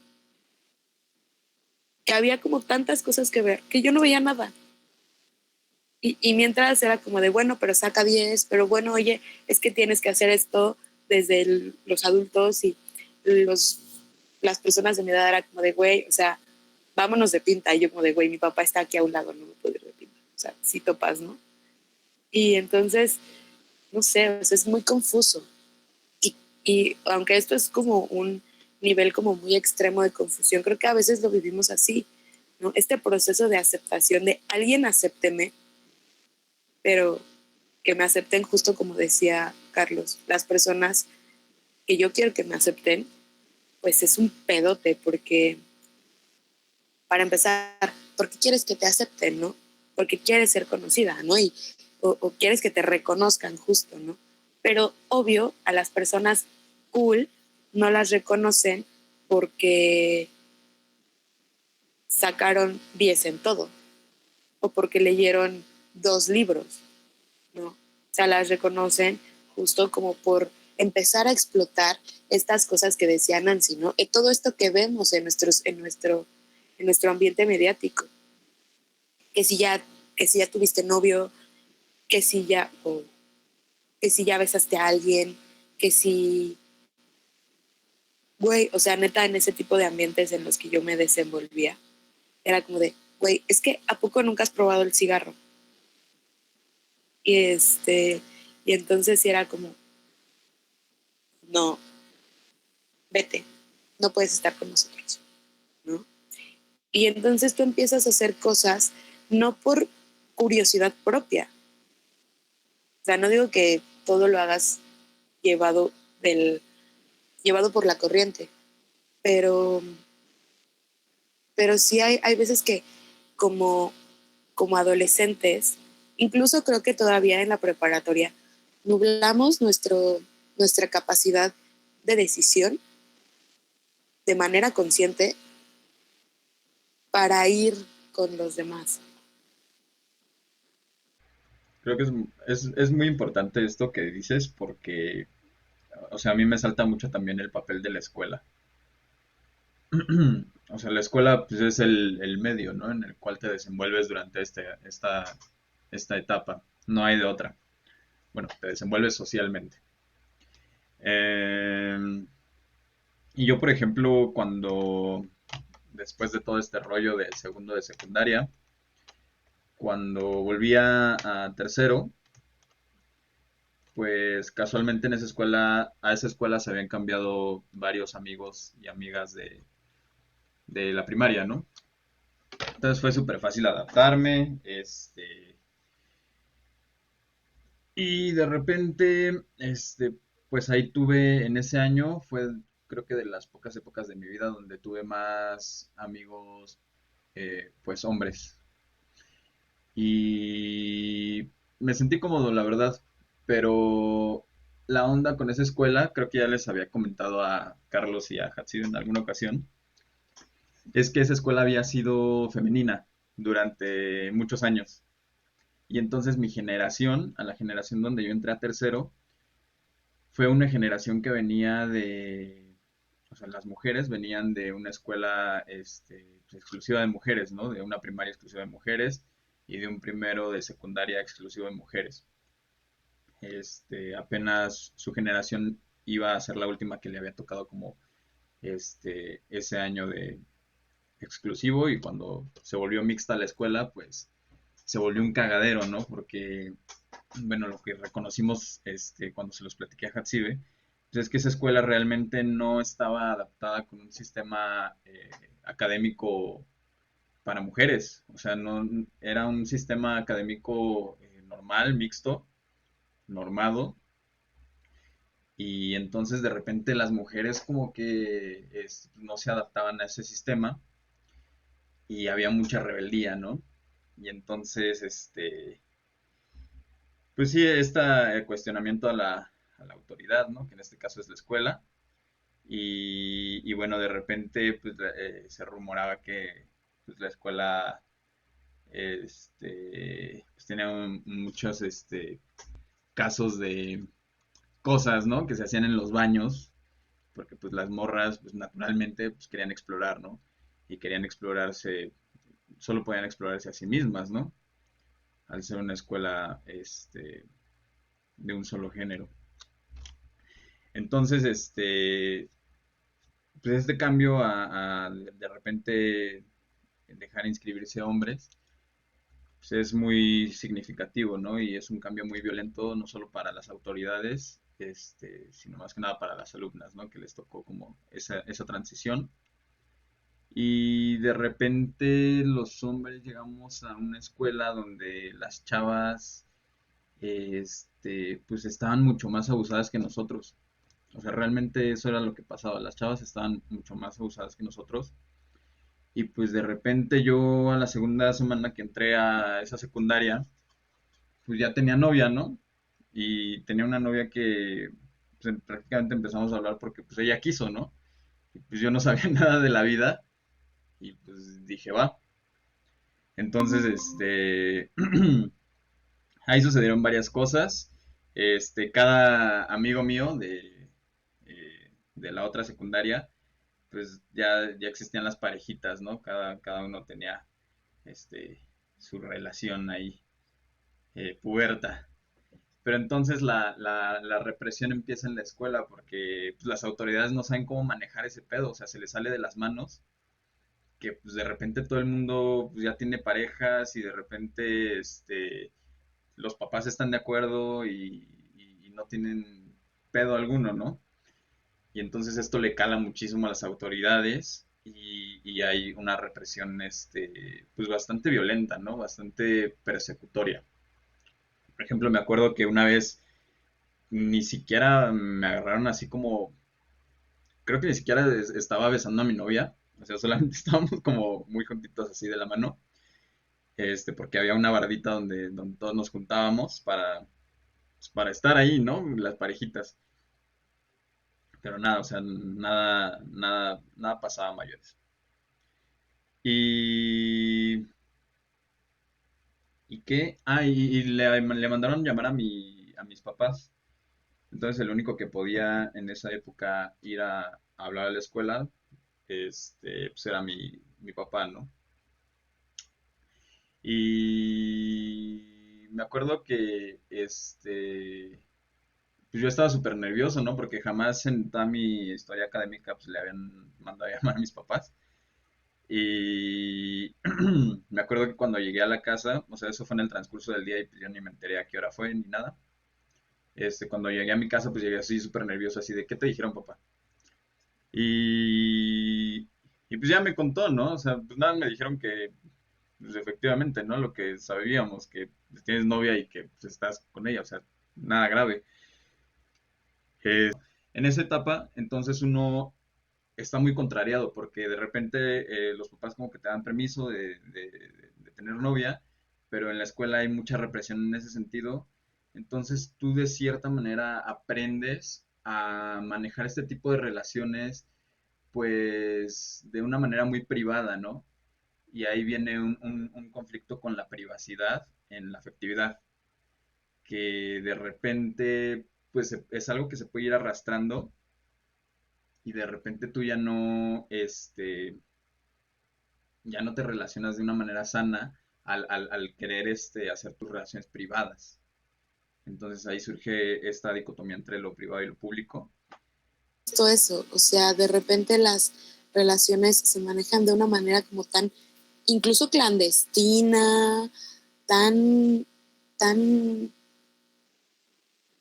A: que había como tantas cosas que ver que yo no veía nada. Y mientras era como de, bueno, pero saca 10, pero bueno, oye, es que tienes que hacer esto desde los adultos y los, las personas de mi edad era como de, güey, o sea, vámonos de pinta. Y yo como de, güey, mi papá está aquí a un lado, no me puedo ir de pinta. O sea, sí topas, ¿no? Y entonces, no sé, o sea, es muy confuso. Y aunque esto es como un nivel como muy extremo de confusión, creo que a veces lo vivimos así, ¿no? Este proceso de aceptación de alguien acépteme, pero que me acepten justo como decía Carlos, las personas que yo quiero que me acepten, pues es un pedote porque, para empezar, porque quieres que te acepten, ¿no? Porque quieres ser conocida, ¿no? O quieres que te reconozcan justo, ¿no? Pero obvio, a las personas cool no las reconocen porque sacaron 10 en todo o porque leyeron 2 libros, ¿no? O sea, las reconocen justo como por empezar a explotar estas cosas que decía Nancy, ¿no? Y todo esto que vemos en nuestro ambiente mediático, que si ya, que si ya tuviste novio, que si ya, que si ya besaste a alguien, que si, güey, o sea, neta, en ese tipo de ambientes en los que yo me desenvolvía, era como de, güey, es que ¿a poco nunca has probado el cigarro? Y Y entonces sí era como, no, vete, no puedes estar con nosotros, ¿no? Y entonces tú empiezas a hacer cosas no por curiosidad propia. O sea, no digo que todo lo hagas llevado, llevado por la corriente, pero, pero sí hay veces que como, como adolescentes, incluso creo que todavía en la preparatoria, nublamos nuestra capacidad de decisión de manera consciente para ir con los demás.
B: Creo que es muy importante esto que dices porque, o sea, a mí me salta mucho también el papel de la escuela. O sea, la escuela pues, es el medio, ¿no? En el cual te desenvuelves durante esta etapa. No hay de otra. Bueno, te desenvuelves socialmente. Eh, y yo, por ejemplo, después de todo este rollo de segundo de secundaria, cuando volvía a tercero, pues casualmente a esa escuela se habían cambiado varios amigos y amigas de la primaria, ¿no? Entonces fue súper fácil adaptarme, y de repente, pues ahí tuve, en ese año, fue creo que de las pocas épocas de mi vida donde tuve más amigos, pues hombres. Y me sentí cómodo, la verdad, pero la onda con esa escuela, creo que ya les había comentado a Carlos y a Hatsid en alguna ocasión, es que esa escuela había sido femenina durante muchos años. Y entonces mi generación, a la generación donde yo entré a tercero, fue una generación que venía o sea, las mujeres venían de una escuela pues, exclusiva de mujeres, ¿no? De una primaria exclusiva de mujeres y de un primero de secundaria exclusivo de mujeres. Apenas su generación iba a ser la última que le había tocado como ese año de exclusivo y cuando se volvió mixta la escuela, pues se volvió un cagadero, ¿no? Porque bueno, lo que reconocimos cuando se los platiqué a Hatsibe, pues es que esa escuela realmente no estaba adaptada con un sistema académico para mujeres. O sea, no era un sistema académico normal, mixto, normado. Y entonces de repente las mujeres como que no se adaptaban a ese sistema y había mucha rebeldía, ¿no? Y entonces, pues sí, este cuestionamiento a la autoridad, ¿no? Que en este caso es la escuela. Y bueno, de repente pues, se rumoraba que pues, la escuela pues, tenía muchos casos de cosas, ¿no? Que se hacían en los baños, porque pues las morras pues naturalmente pues querían explorar, ¿no? Y querían explorarse, solo podían explorarse a sí mismas, ¿no? Al ser una escuela de un solo género. Entonces, pues este cambio a de repente dejar inscribirse hombres, pues es muy significativo, ¿no? Y es un cambio muy violento, no solo para las autoridades, sino más que nada para las alumnas, ¿no? Que les tocó como esa transición. Y de repente los hombres llegamos a una escuela donde las chavas, pues estaban mucho más abusadas que nosotros. O sea, realmente eso era lo que pasaba. Las chavas estaban mucho más abusadas que nosotros. Y pues de repente yo a la segunda semana que entré a esa secundaria, pues ya tenía novia, ¿no? Y tenía una novia que pues, prácticamente empezamos a hablar porque pues ella quiso, ¿no? Y pues yo no sabía nada de la vida y pues dije, va. Entonces, ahí sucedieron varias cosas. Cada amigo mío de la otra secundaria, pues ya existían las parejitas, ¿no? Cada uno tenía su relación ahí puberta. Pero entonces la represión empieza en la escuela porque pues, las autoridades no saben cómo manejar ese pedo, o sea, se les sale de las manos que pues de repente todo el mundo pues, ya tiene parejas y de repente los papás están de acuerdo no tienen pedo alguno, ¿no? Y entonces esto le cala muchísimo a las autoridades y hay una represión, pues bastante violenta, ¿no? Bastante persecutoria. Por ejemplo, me acuerdo que una vez ni siquiera me agarraron así como, creo que ni siquiera estaba besando a mi novia, o sea, solamente estábamos como muy juntitos así de la mano, porque había una bardita donde todos nos juntábamos pues, para estar ahí, ¿no? Las parejitas. Pero nada, o sea, nada pasaba a mayores. Y, ¿Y qué? Y le mandaron llamar a mis papás. Entonces el único que podía en esa época ir a hablar a la escuela, pues era mi papá, ¿no? Y me acuerdo que, pues yo estaba súper nervioso, ¿no? Porque jamás en toda mi historia académica, pues le habían mandado a llamar a mis papás. Y me acuerdo que cuando llegué a la casa, o sea, eso fue en el transcurso del día y pues yo ni me enteré a qué hora fue ni nada. Cuando llegué a mi casa, pues llegué así súper nervioso, así de, ¿qué te dijeron, papá? Y, y pues ya me contó, ¿no? O sea, pues nada, me dijeron que, pues efectivamente, ¿no? Lo que sabíamos, que pues, tienes novia y que pues, estás con ella, o sea, nada grave. Eh, en esa etapa, entonces uno está muy contrariado porque de repente los papás como que te dan permiso de tener novia, pero en la escuela hay mucha represión en ese sentido. Entonces tú de cierta manera aprendes a manejar este tipo de relaciones pues de una manera muy privada, ¿no? Y ahí viene un conflicto con la privacidad en la afectividad, que de repente pues es algo que se puede ir arrastrando y de repente tú ya no te relacionas de una manera sana al querer hacer tus relaciones privadas. Entonces ahí surge esta dicotomía entre lo privado y lo público.
A: Todo eso, o sea, de repente las relaciones se manejan de una manera como tan, incluso clandestina, tan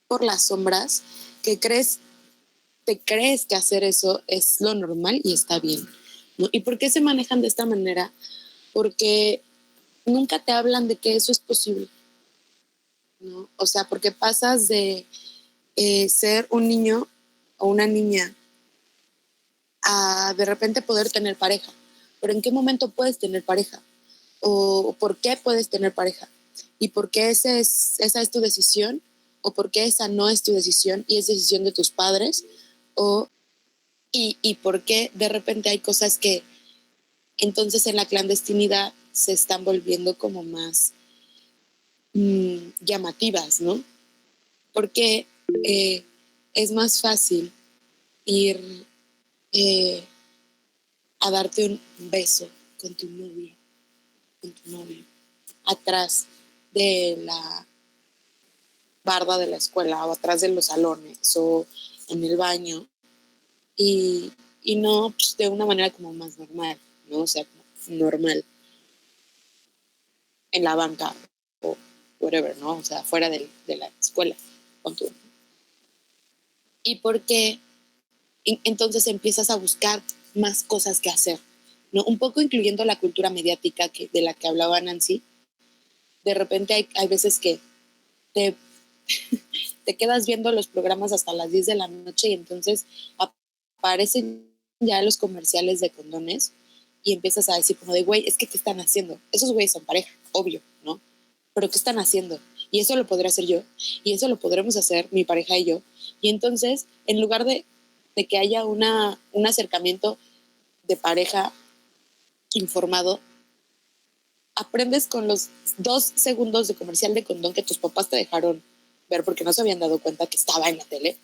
A: por las sombras, que te crees que hacer eso es lo normal y está bien, ¿no? ¿Y por qué se manejan de esta manera? Porque nunca te hablan de que eso es posible, ¿no? O sea, porque pasas de ser un niño o una niña a de repente poder tener pareja. Pero ¿en qué momento puedes tener pareja? ¿O por qué puedes tener pareja? ¿Y por qué esa es tu decisión? ¿O por qué esa no es tu decisión y es decisión de tus padres? ¿O, y por qué de repente hay cosas que entonces en la clandestinidad se están volviendo como más llamativas, ¿no? Porque es más fácil ir eh, a darte un beso con tu novia, con tu novio, atrás de la barda de la escuela o atrás de los salones o en el baño y, y no pues, de una manera como más normal, ¿no? O sea, como normal en la banca o whatever, ¿no? O sea, fuera de la escuela con tu... ¿Y por qué entonces empiezas a buscar más cosas que hacer? ¿No? Un poco incluyendo la cultura mediática de la que hablaba Nancy. De repente hay veces que te, te quedas viendo los programas hasta las 10 de la noche y entonces aparecen ya los comerciales de condones y empiezas a decir como de, güey, es que ¿qué están haciendo? Esos güeyes son pareja, obvio, ¿no? Pero ¿qué están haciendo? Y eso lo podré hacer yo, y eso lo podremos hacer mi pareja y yo. Y entonces, en lugar de que haya un acercamiento de pareja informado, aprendes con los 2 segundos de comercial de condón que tus papás te dejaron ver porque no se habían dado cuenta que estaba en la tele.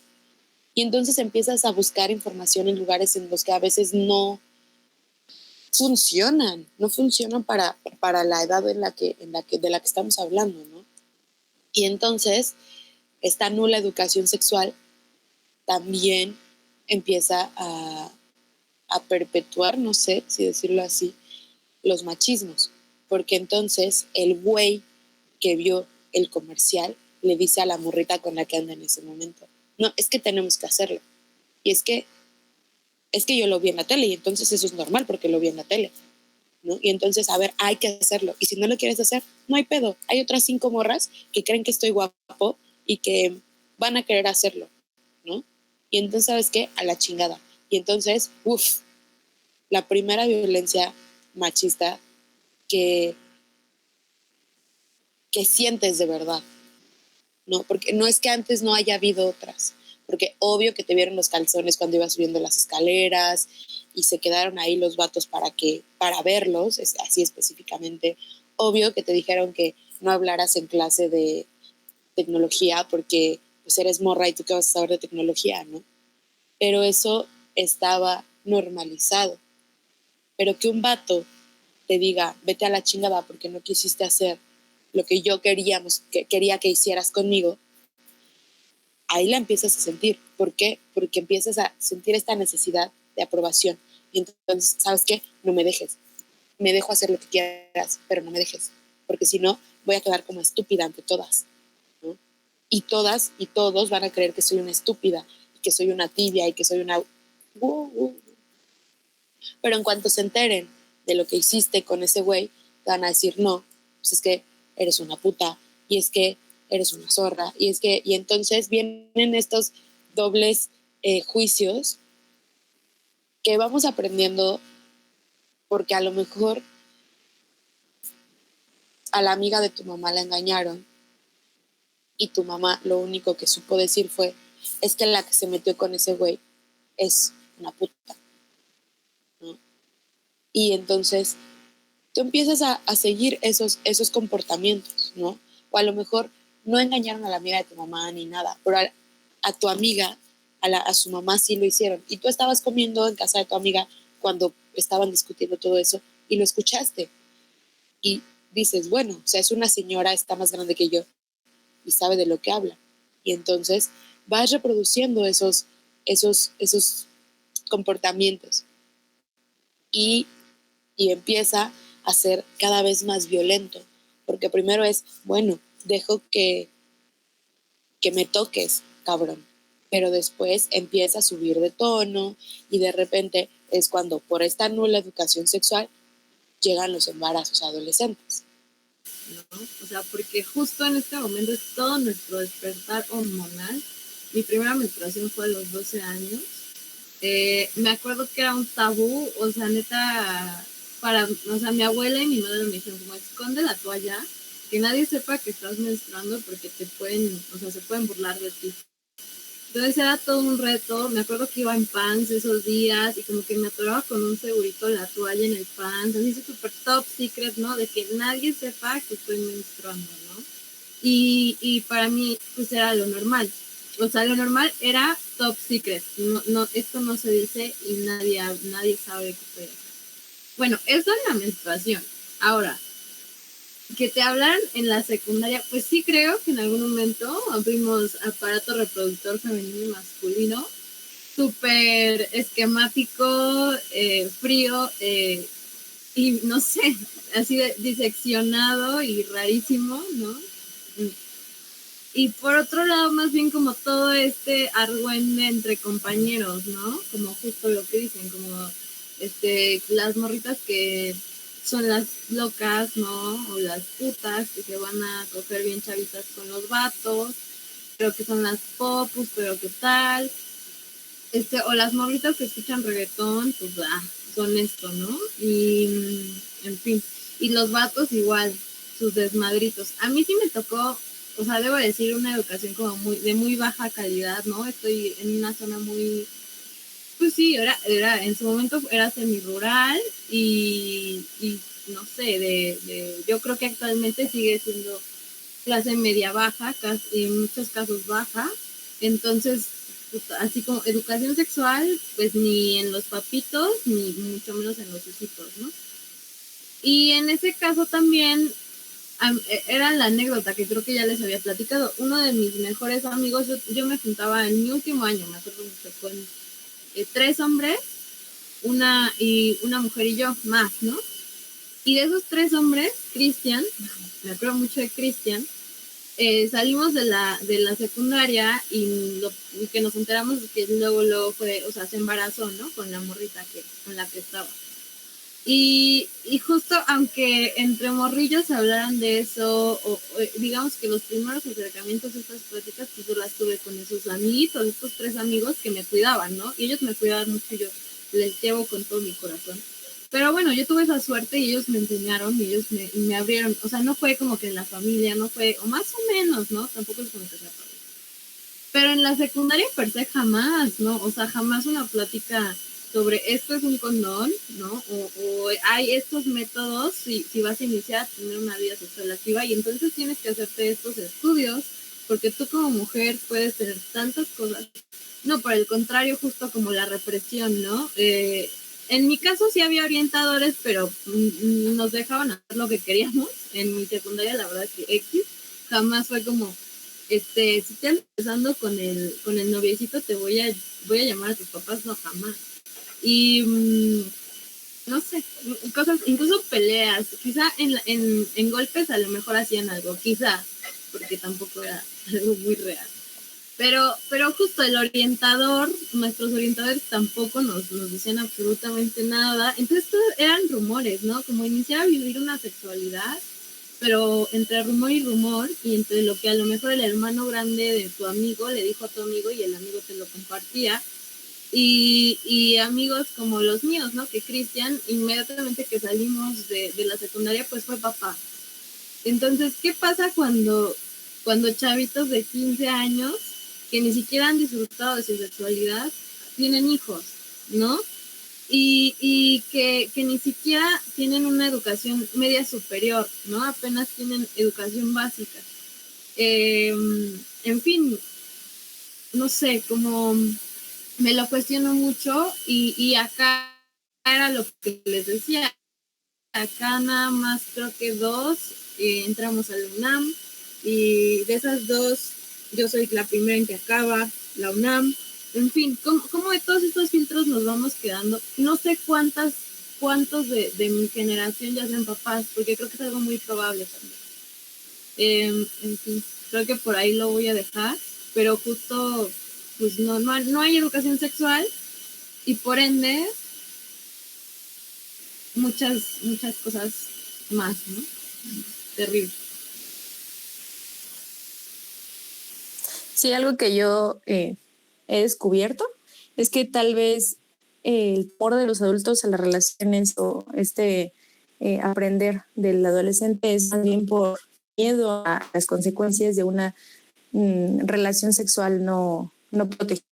A: Y entonces empiezas a buscar información en lugares en los que a veces no funcionan para la edad de la que estamos hablando, ¿no? Y entonces esta nula educación sexual también empieza a perpetuar, no sé si decirlo así, los machismos, porque entonces el güey que vio el comercial le dice a la morrita con la que anda en ese momento, no, es que tenemos que hacerlo. Y es que yo lo vi en la tele y entonces eso es normal porque lo vi en la tele, ¿no? Y entonces, a ver, hay que hacerlo. Y si no lo quieres hacer, no hay pedo. Hay otras 5 morras que creen que estoy guapo y que van a querer hacerlo, ¿no? Y entonces, ¿sabes qué? A la chingada. Y entonces, la primera violencia machista que sientes de verdad, ¿no? Porque no es que antes no haya habido otras, porque obvio que te vieron los calzones cuando ibas subiendo las escaleras y se quedaron ahí los vatos para verlos, así específicamente. Obvio que te dijeron que no hablaras en clase de tecnología porque pues eres morra y tú qué vas a saber de tecnología, ¿no? Pero eso estaba normalizado. Pero que un vato te diga, vete a la chingada porque no quisiste hacer lo que yo quería que hicieras conmigo, ahí la empiezas a sentir. ¿Por qué? Porque empiezas a sentir esta necesidad de aprobación. Y entonces, ¿sabes qué? No me dejes. Me dejo hacer lo que quieras, pero no me dejes. Porque si no, voy a quedar como estúpida ante todas, ¿no? Y todas y todos van a creer que soy una estúpida, y que soy una tibia, y que soy una... Pero en cuanto se enteren de lo que hiciste con ese güey, te van a decir, no, pues es que eres una puta, y es que eres una zorra, y entonces vienen estos dobles juicios que vamos aprendiendo porque a lo mejor a la amiga de tu mamá la engañaron y tu mamá lo único que supo decir fue, es que la que se metió con ese güey es una puta, ¿no? Y entonces tú empiezas a seguir esos comportamientos, ¿no? O a lo mejor no engañaron a la amiga de tu mamá ni nada, pero a tu amiga, a su mamá sí lo hicieron. Y tú estabas comiendo en casa de tu amiga cuando estaban discutiendo todo eso y lo escuchaste. Y dices, bueno, o sea, es una señora, está más grande que yo y sabe de lo que habla. Y entonces vas reproduciendo esos comportamientos y empieza a ser cada vez más violento, porque primero es, bueno, dejo que me toques, cabrón, pero después empieza a subir de tono y de repente es cuando por esta nula educación sexual llegan los embarazos adolescentes,
C: ¿no? O sea, porque justo en este momento es todo nuestro despertar hormonal. Mi primera menstruación fue a los 12 años. Me acuerdo que era un tabú, o sea, neta, o sea, mi abuela y mi madre me dijeron como, esconde la toalla, que nadie sepa que estás menstruando porque se pueden burlar de ti. Entonces era todo un reto. Me acuerdo que iba en pants esos días y como que me atoraba con un segurito la toalla en el pants, así súper top secret, ¿no? De que nadie sepa que estoy menstruando, ¿no? Y para mí, pues era lo normal. O sea, lo normal era top secret. No, esto no se dice y nadie sabe que estoy acá. Bueno, eso es la menstruación. Ahora, que te hablan en la secundaria, pues sí creo que en algún momento abrimos aparato reproductor femenino y masculino, súper esquemático, frío, y no sé, así diseccionado y rarísimo, ¿no? Y por otro lado, más bien como todo este argüende entre compañeros, ¿no? Como justo lo que dicen, como las morritas que son las locas, ¿no? O las putas que se van a coger bien chavitas con los vatos, pero que son las popus, pero qué tal. O las morritas que escuchan reggaetón, pues son esto, ¿no? Y en fin. Y los vatos igual, sus desmadritos. A mí sí me tocó, o sea, debo decir, una educación como de muy baja calidad, ¿no? Estoy en una zona muy, pues sí, era en su momento era semi-rural y no sé, yo creo que actualmente sigue siendo clase media baja, en muchos casos baja. Entonces, así como educación sexual, pues ni en los papitos, ni mucho menos en los hijitos, ¿no? Y en ese caso también era la anécdota que creo que ya les había platicado. Uno de mis mejores amigos, yo me juntaba en mi último año, me acuerdo mucho, con 3 hombres, una mujer y yo, más, ¿no? Y de esos 3 hombres, Cristian, me acuerdo mucho de Cristian, salimos de la secundaria y lo que nos enteramos es que luego fue, o sea, se embarazó, ¿no? Con la morrita con la que estaba. Y justo aunque entre morrillos hablaran de eso, o digamos que los primeros acercamientos a estas pláticas, pues yo las tuve con esos amiguitos, estos 3 amigos que me cuidaban, ¿no? Y ellos me cuidaban mucho y yo les llevo con todo mi corazón. Pero bueno, yo tuve esa suerte y ellos me enseñaron y ellos me abrieron. O sea, no fue como que en la familia, no fue, o más o menos, ¿no? Tampoco es como que sea padre. Pero en la secundaria per se jamás, ¿no? O sea, jamás una plática sobre esto es un condón, ¿no? O hay estos métodos si vas a iniciar a tener una vida sexual activa y entonces tienes que hacerte estos estudios porque tú como mujer puedes tener tantas cosas. No, por el contrario, justo como la represión, ¿no? En mi caso sí había orientadores, pero nos dejaban hacer lo que queríamos. En mi secundaria, la verdad es que X jamás fue como, si estás empezando con el noviecito, te voy a llamar a tus papás, no, jamás. Y no sé, cosas, incluso peleas, quizá en golpes a lo mejor hacían algo, quizá, porque tampoco era algo muy real. Pero justo el orientador, nuestros orientadores tampoco nos decían absolutamente nada. Entonces eran rumores, ¿no? Como iniciar a vivir una sexualidad, pero entre rumor y rumor, y entre lo que a lo mejor el hermano grande de tu amigo le dijo a tu amigo y el amigo te lo compartía. Y amigos como los míos, ¿no? Que Cristian, inmediatamente que salimos de la secundaria, pues fue papá. Entonces, ¿qué pasa cuando chavitos de 15 años que ni siquiera han disfrutado de su sexualidad tienen hijos, ¿no? Y que ni siquiera tienen una educación media superior, ¿no? Apenas tienen educación básica. En fin, no sé, como me lo cuestiono mucho y acá era lo que les decía. Acá nada más creo que 2 entramos al UNAM y de esas 2 yo soy la primera en que acaba la UNAM. En fin, ¿cómo de todos estos filtros nos vamos quedando? No sé cuántos de mi generación ya sean papás, porque creo que es algo muy probable también. En fin, creo que por ahí lo voy a dejar, pero justo pues no hay educación sexual y por ende muchas cosas más, ¿no? Terrible.
E: Sí, algo que yo he descubierto es que tal vez el temor de los adultos a las relaciones o aprender del adolescente es más bien por miedo a las consecuencias de una relación sexual no protegida.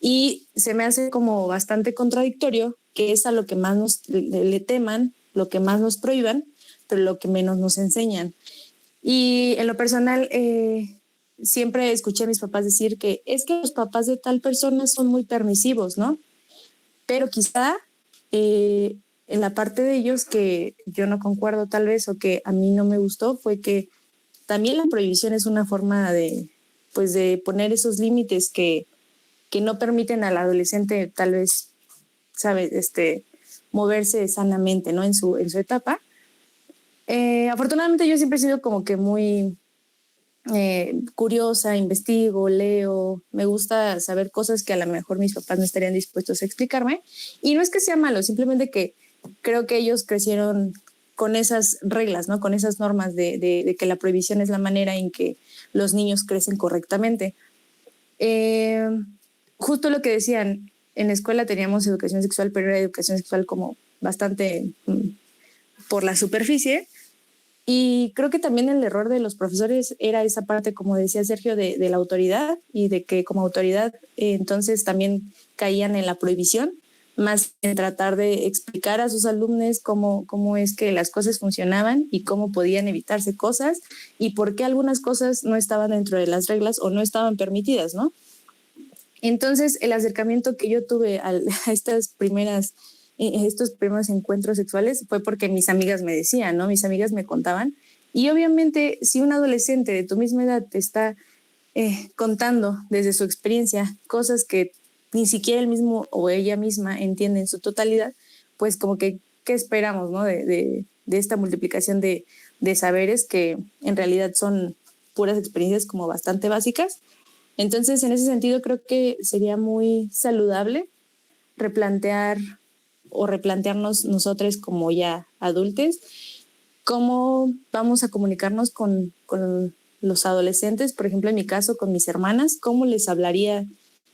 E: Y se me hace como bastante contradictorio que es a lo que más le teman, lo que más nos prohíban, pero lo que menos nos enseñan. Y en lo personal, siempre escuché a mis papás decir que es que los papás de tal persona son muy permisivos, ¿no? Pero quizá en la parte de ellos que yo no concuerdo tal vez o que a mí no me gustó fue que también la prohibición es una forma de poner esos límites que no permiten al adolescente tal vez, ¿sabes? Moverse sanamente, ¿no? En su etapa. Afortunadamente yo siempre he sido como que muy curiosa, investigo, leo, me gusta saber cosas que a lo mejor mis papás no estarían dispuestos a explicarme. Y no es que sea malo, simplemente que creo que ellos crecieron con esas reglas, ¿no? Con esas normas de que la prohibición es la manera en que los niños crecen correctamente. Justo lo que decían, en la escuela teníamos educación sexual, pero era educación sexual como bastante por la superficie. Y creo que también el error de los profesores era esa parte, como decía Sergio, de la autoridad y de que como autoridad entonces también caían en la prohibición, más en tratar de explicar a sus alumnos cómo es que las cosas funcionaban y cómo podían evitarse cosas y por qué algunas cosas no estaban dentro de las reglas o no estaban permitidas, ¿no? Entonces, el acercamiento que yo tuve a estos primeros encuentros sexuales fue porque mis amigas me decían, ¿no? Mis amigas me contaban. Y obviamente, si un adolescente de tu misma edad te está contando desde su experiencia cosas que ni siquiera él mismo o ella misma entiende en su totalidad, pues como que, ¿qué esperamos, ¿no? De esta multiplicación de saberes que en realidad son
F: puras experiencias como bastante básicas. Entonces, en ese sentido, creo que sería muy saludable replantearnos nosotros como ya adultos, cómo vamos a comunicarnos con los adolescentes, por ejemplo, en mi caso, con mis hermanas, cómo les hablaría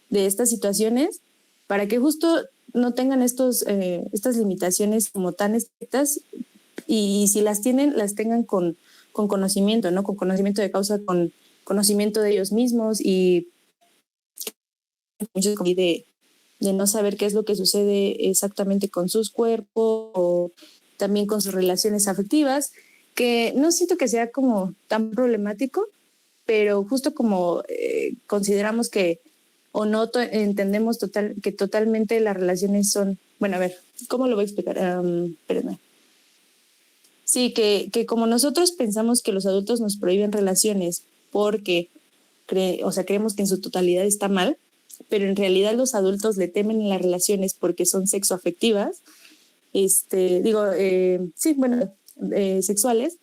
F: de estas situaciones para que justo no tengan estas limitaciones como tan estrictas y si las tienen, las tengan con conocimiento, ¿no? Con conocimiento de causa, con conocimiento de ellos mismos y muchos de no saber qué es lo que sucede exactamente con sus cuerpos o también con sus relaciones afectivas, que no siento que sea como tan problemático, pero justo como consideramos que o no entendemos que totalmente las relaciones son, bueno, a ver, ¿cómo lo voy a explicar? Espérenme. Sí, que como nosotros pensamos que los adultos nos prohíben relaciones porque creemos que en su totalidad está mal, pero en realidad los adultos le temen en las relaciones porque son sexoafectivas, sexuales,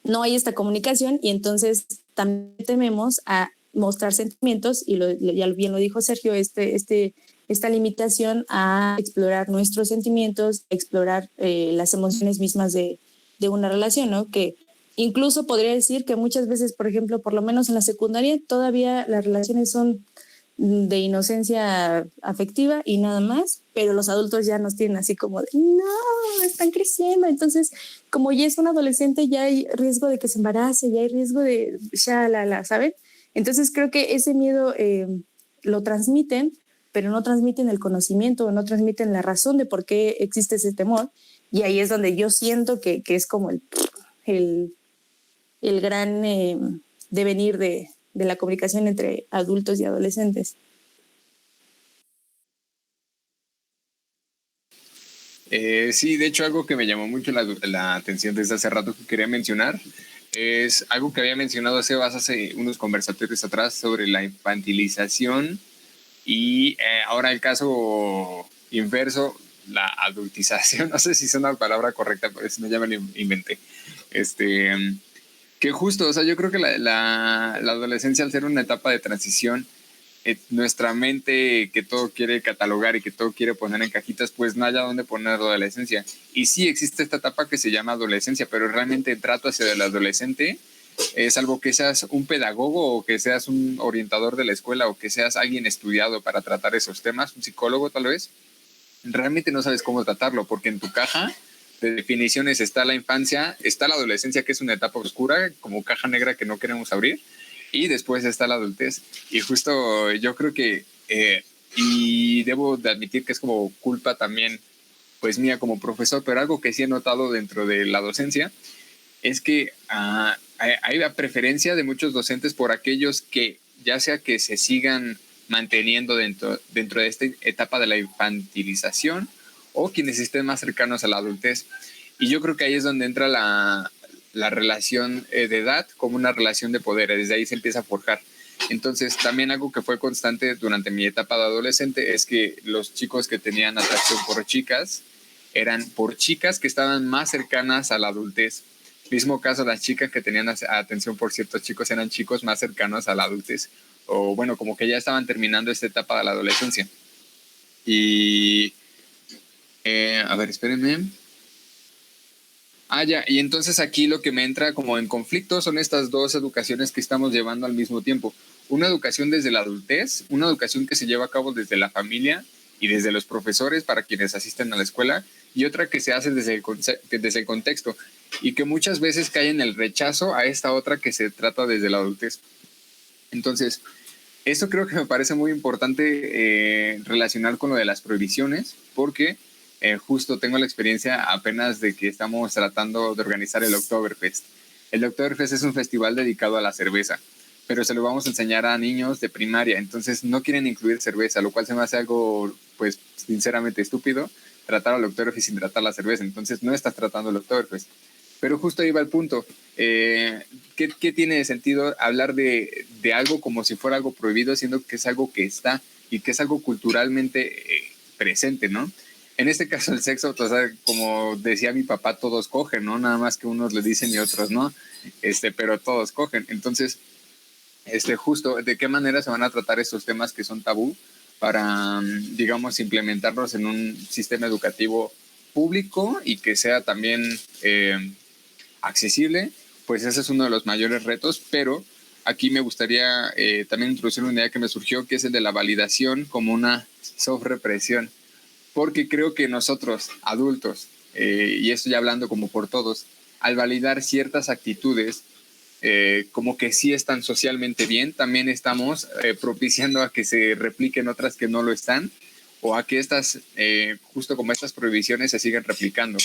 F: no hay esta comunicación y entonces también tememos a mostrar sentimientos y ya bien lo dijo Sergio, esta limitación a explorar nuestros sentimientos, explorar las emociones mismas de una relación, ¿no? Que incluso podría decir que muchas veces, por ejemplo, por lo menos en la secundaria, todavía las relaciones son de inocencia afectiva y nada más, pero los adultos ya nos tienen así como de, no, están creciendo, entonces como ya es un adolescente ya hay riesgo de que se embarace, ya hay riesgo de ¿saben? Entonces creo que ese miedo lo transmiten, pero no transmiten el conocimiento, no transmiten la razón de por qué existe ese temor y ahí es donde yo siento que es como el gran devenir de la comunicación entre adultos y adolescentes.
D: Sí, de hecho algo que me llamó mucho la atención desde hace rato que quería mencionar es algo que había mencionado Sebas hace unos conversatorios atrás sobre la infantilización y ahora el caso inverso, la adultización, no sé si es una palabra correcta, pero si no ya me lo inventé. Que justo, o sea, yo creo que la adolescencia al ser una etapa de transición, nuestra mente que todo quiere catalogar y que todo quiere poner en cajitas, pues no haya dónde poner la adolescencia. Y sí existe esta etapa que se llama adolescencia, pero realmente el trato hacia el adolescente es algo que seas un pedagogo o que seas un orientador de la escuela o que seas alguien estudiado para tratar esos temas, un psicólogo tal vez, realmente no sabes cómo tratarlo, porque en tu caja de definiciones está la infancia, está la adolescencia, que es una etapa oscura, como caja negra que no queremos abrir, y después está la adultez. Y justo yo creo que, y debo de admitir que es como culpa también, pues mía como profesor, pero algo que sí he notado dentro de la docencia, es que hay la preferencia de muchos docentes por aquellos que, ya sea que se sigan manteniendo dentro de esta etapa de la infantilización o quienes estén más cercanos a la adultez. Y yo creo que ahí es donde entra la relación de edad como una relación de poder. Desde ahí se empieza a forjar. Entonces, también algo que fue constante durante mi etapa de adolescente es que los chicos que tenían atracción por chicas eran por chicas que estaban más cercanas a la adultez. Mismo caso, las chicas que tenían atención por ciertos chicos eran chicos más cercanos a la adultez. O bueno, como que ya estaban terminando esta etapa de la adolescencia. Y a ver, espérenme. Ya, y entonces aquí lo que me entra como en conflicto son estas dos educaciones que estamos llevando al mismo tiempo. Una educación desde la adultez, una educación que se lleva a cabo desde la familia y desde los profesores para quienes asisten a la escuela, y otra que se hace desde el contexto y que muchas veces cae en el rechazo a esta otra que se trata desde la adultez. Entonces, esto creo que me parece muy importante relacionar con lo de las prohibiciones, porque justo tengo la experiencia apenas de que estamos tratando de organizar el Oktoberfest. El Oktoberfest es un festival dedicado a la cerveza, pero se lo vamos a enseñar a niños de primaria, entonces no quieren incluir cerveza, lo cual se me hace algo, pues, sinceramente estúpido, tratar al Oktoberfest sin tratar la cerveza, entonces no estás tratando el Oktoberfest. Pero justo ahí va el punto. ¿Qué tiene de sentido hablar de algo como si fuera algo prohibido, siendo que es algo que está y que es algo culturalmente presente, ¿no? en este caso el sexo, o sea, como decía mi papá, todos cogen, ¿no? Nada más que unos le dicen y otros no, pero todos cogen. Entonces, justo, ¿de qué manera se van a tratar estos temas que son tabú para, digamos, implementarlos en un sistema educativo público y que sea también accesible? Pues ese es uno de los mayores retos, pero aquí me gustaría también introducir una idea que me surgió, que es el de la validación como una soft represión, porque creo que nosotros, adultos, y esto ya hablando como por todos, al validar ciertas actitudes, como que sí están socialmente bien, también estamos propiciando a que se repliquen otras que no lo están, o a que estas, justo como estas prohibiciones, se sigan replicando.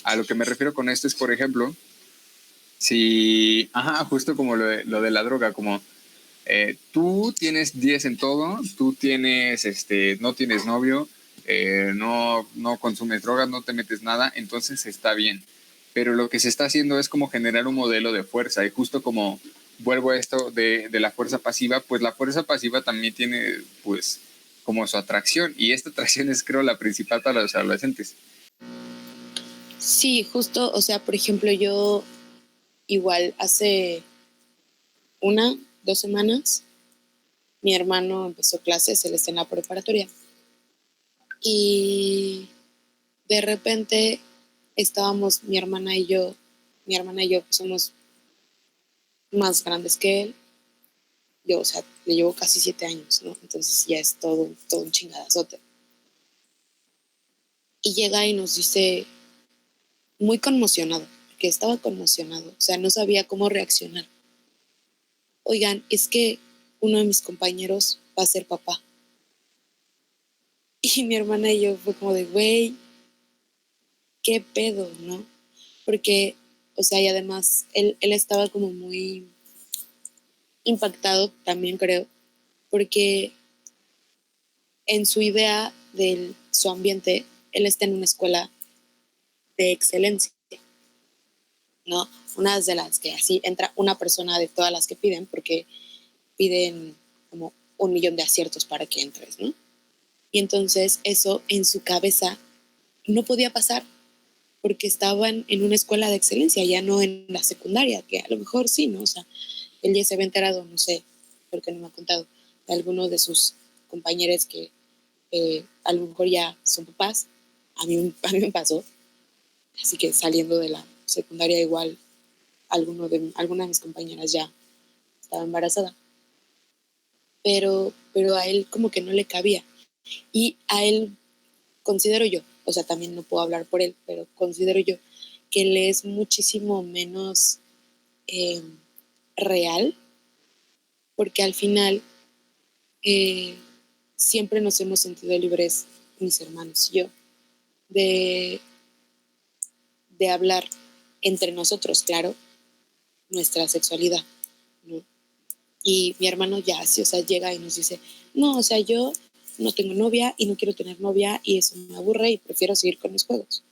D: A lo que me refiero con esto es, por ejemplo, si, justo como lo de la droga, como tú tienes 10 en todo, tú tienes, no tienes novio, no consumes drogas, no te metes nada, entonces está bien. Pero lo que se está haciendo es como generar un modelo de fuerza, y justo como vuelvo a esto de la fuerza pasiva, pues la fuerza pasiva también tiene, pues, como su atracción, y esta atracción es, creo, la principal para los adolescentes.
A: Sí, justo, o sea, por ejemplo, yo igual hace 2 semanas, mi hermano empezó clases, él está en la preparatoria, y de repente estábamos mi hermana y yo pues somos más grandes que él, yo, o sea, le llevo casi 7 años, ¿no? Entonces ya es todo un chingadazote. Y llega y nos dice, muy conmocionado, porque estaba conmocionado, o sea, no sabía cómo reaccionar. Oigan, es que uno de mis compañeros va a ser papá. Y mi hermana y yo fue como de, güey, qué pedo, ¿no? Porque, o sea, y además él estaba como muy impactado también, creo, porque en su idea de su ambiente, él está en una escuela de excelencia, ¿no? Una de las que así entra una persona de todas las que piden, porque piden como 1 millón de aciertos para que entres, ¿no? Y entonces eso en su cabeza no podía pasar porque estaban en una escuela de excelencia, ya no en la secundaria, que a lo mejor sí, ¿no? O sea, él ya se había enterado, no sé, porque no me ha contado, de algunos de sus compañeros que a lo mejor ya son papás. A mí me pasó, así que saliendo de la secundaria igual, alguna de mis compañeras ya estaba embarazada, pero a él como que no le cabía. Y a él considero yo, o sea, también no puedo hablar por él, pero considero yo que él es muchísimo menos eh, real, porque al final eh, siempre nos hemos sentido libres, mis hermanos y yo, de, de hablar entre nosotros, claro, nuestra sexualidad, ¿no? Y mi hermano ya, sí, o sea, llega y nos dice, no, o sea, yo no tengo novia y no quiero tener novia y eso me aburre y prefiero seguir con mis juegos,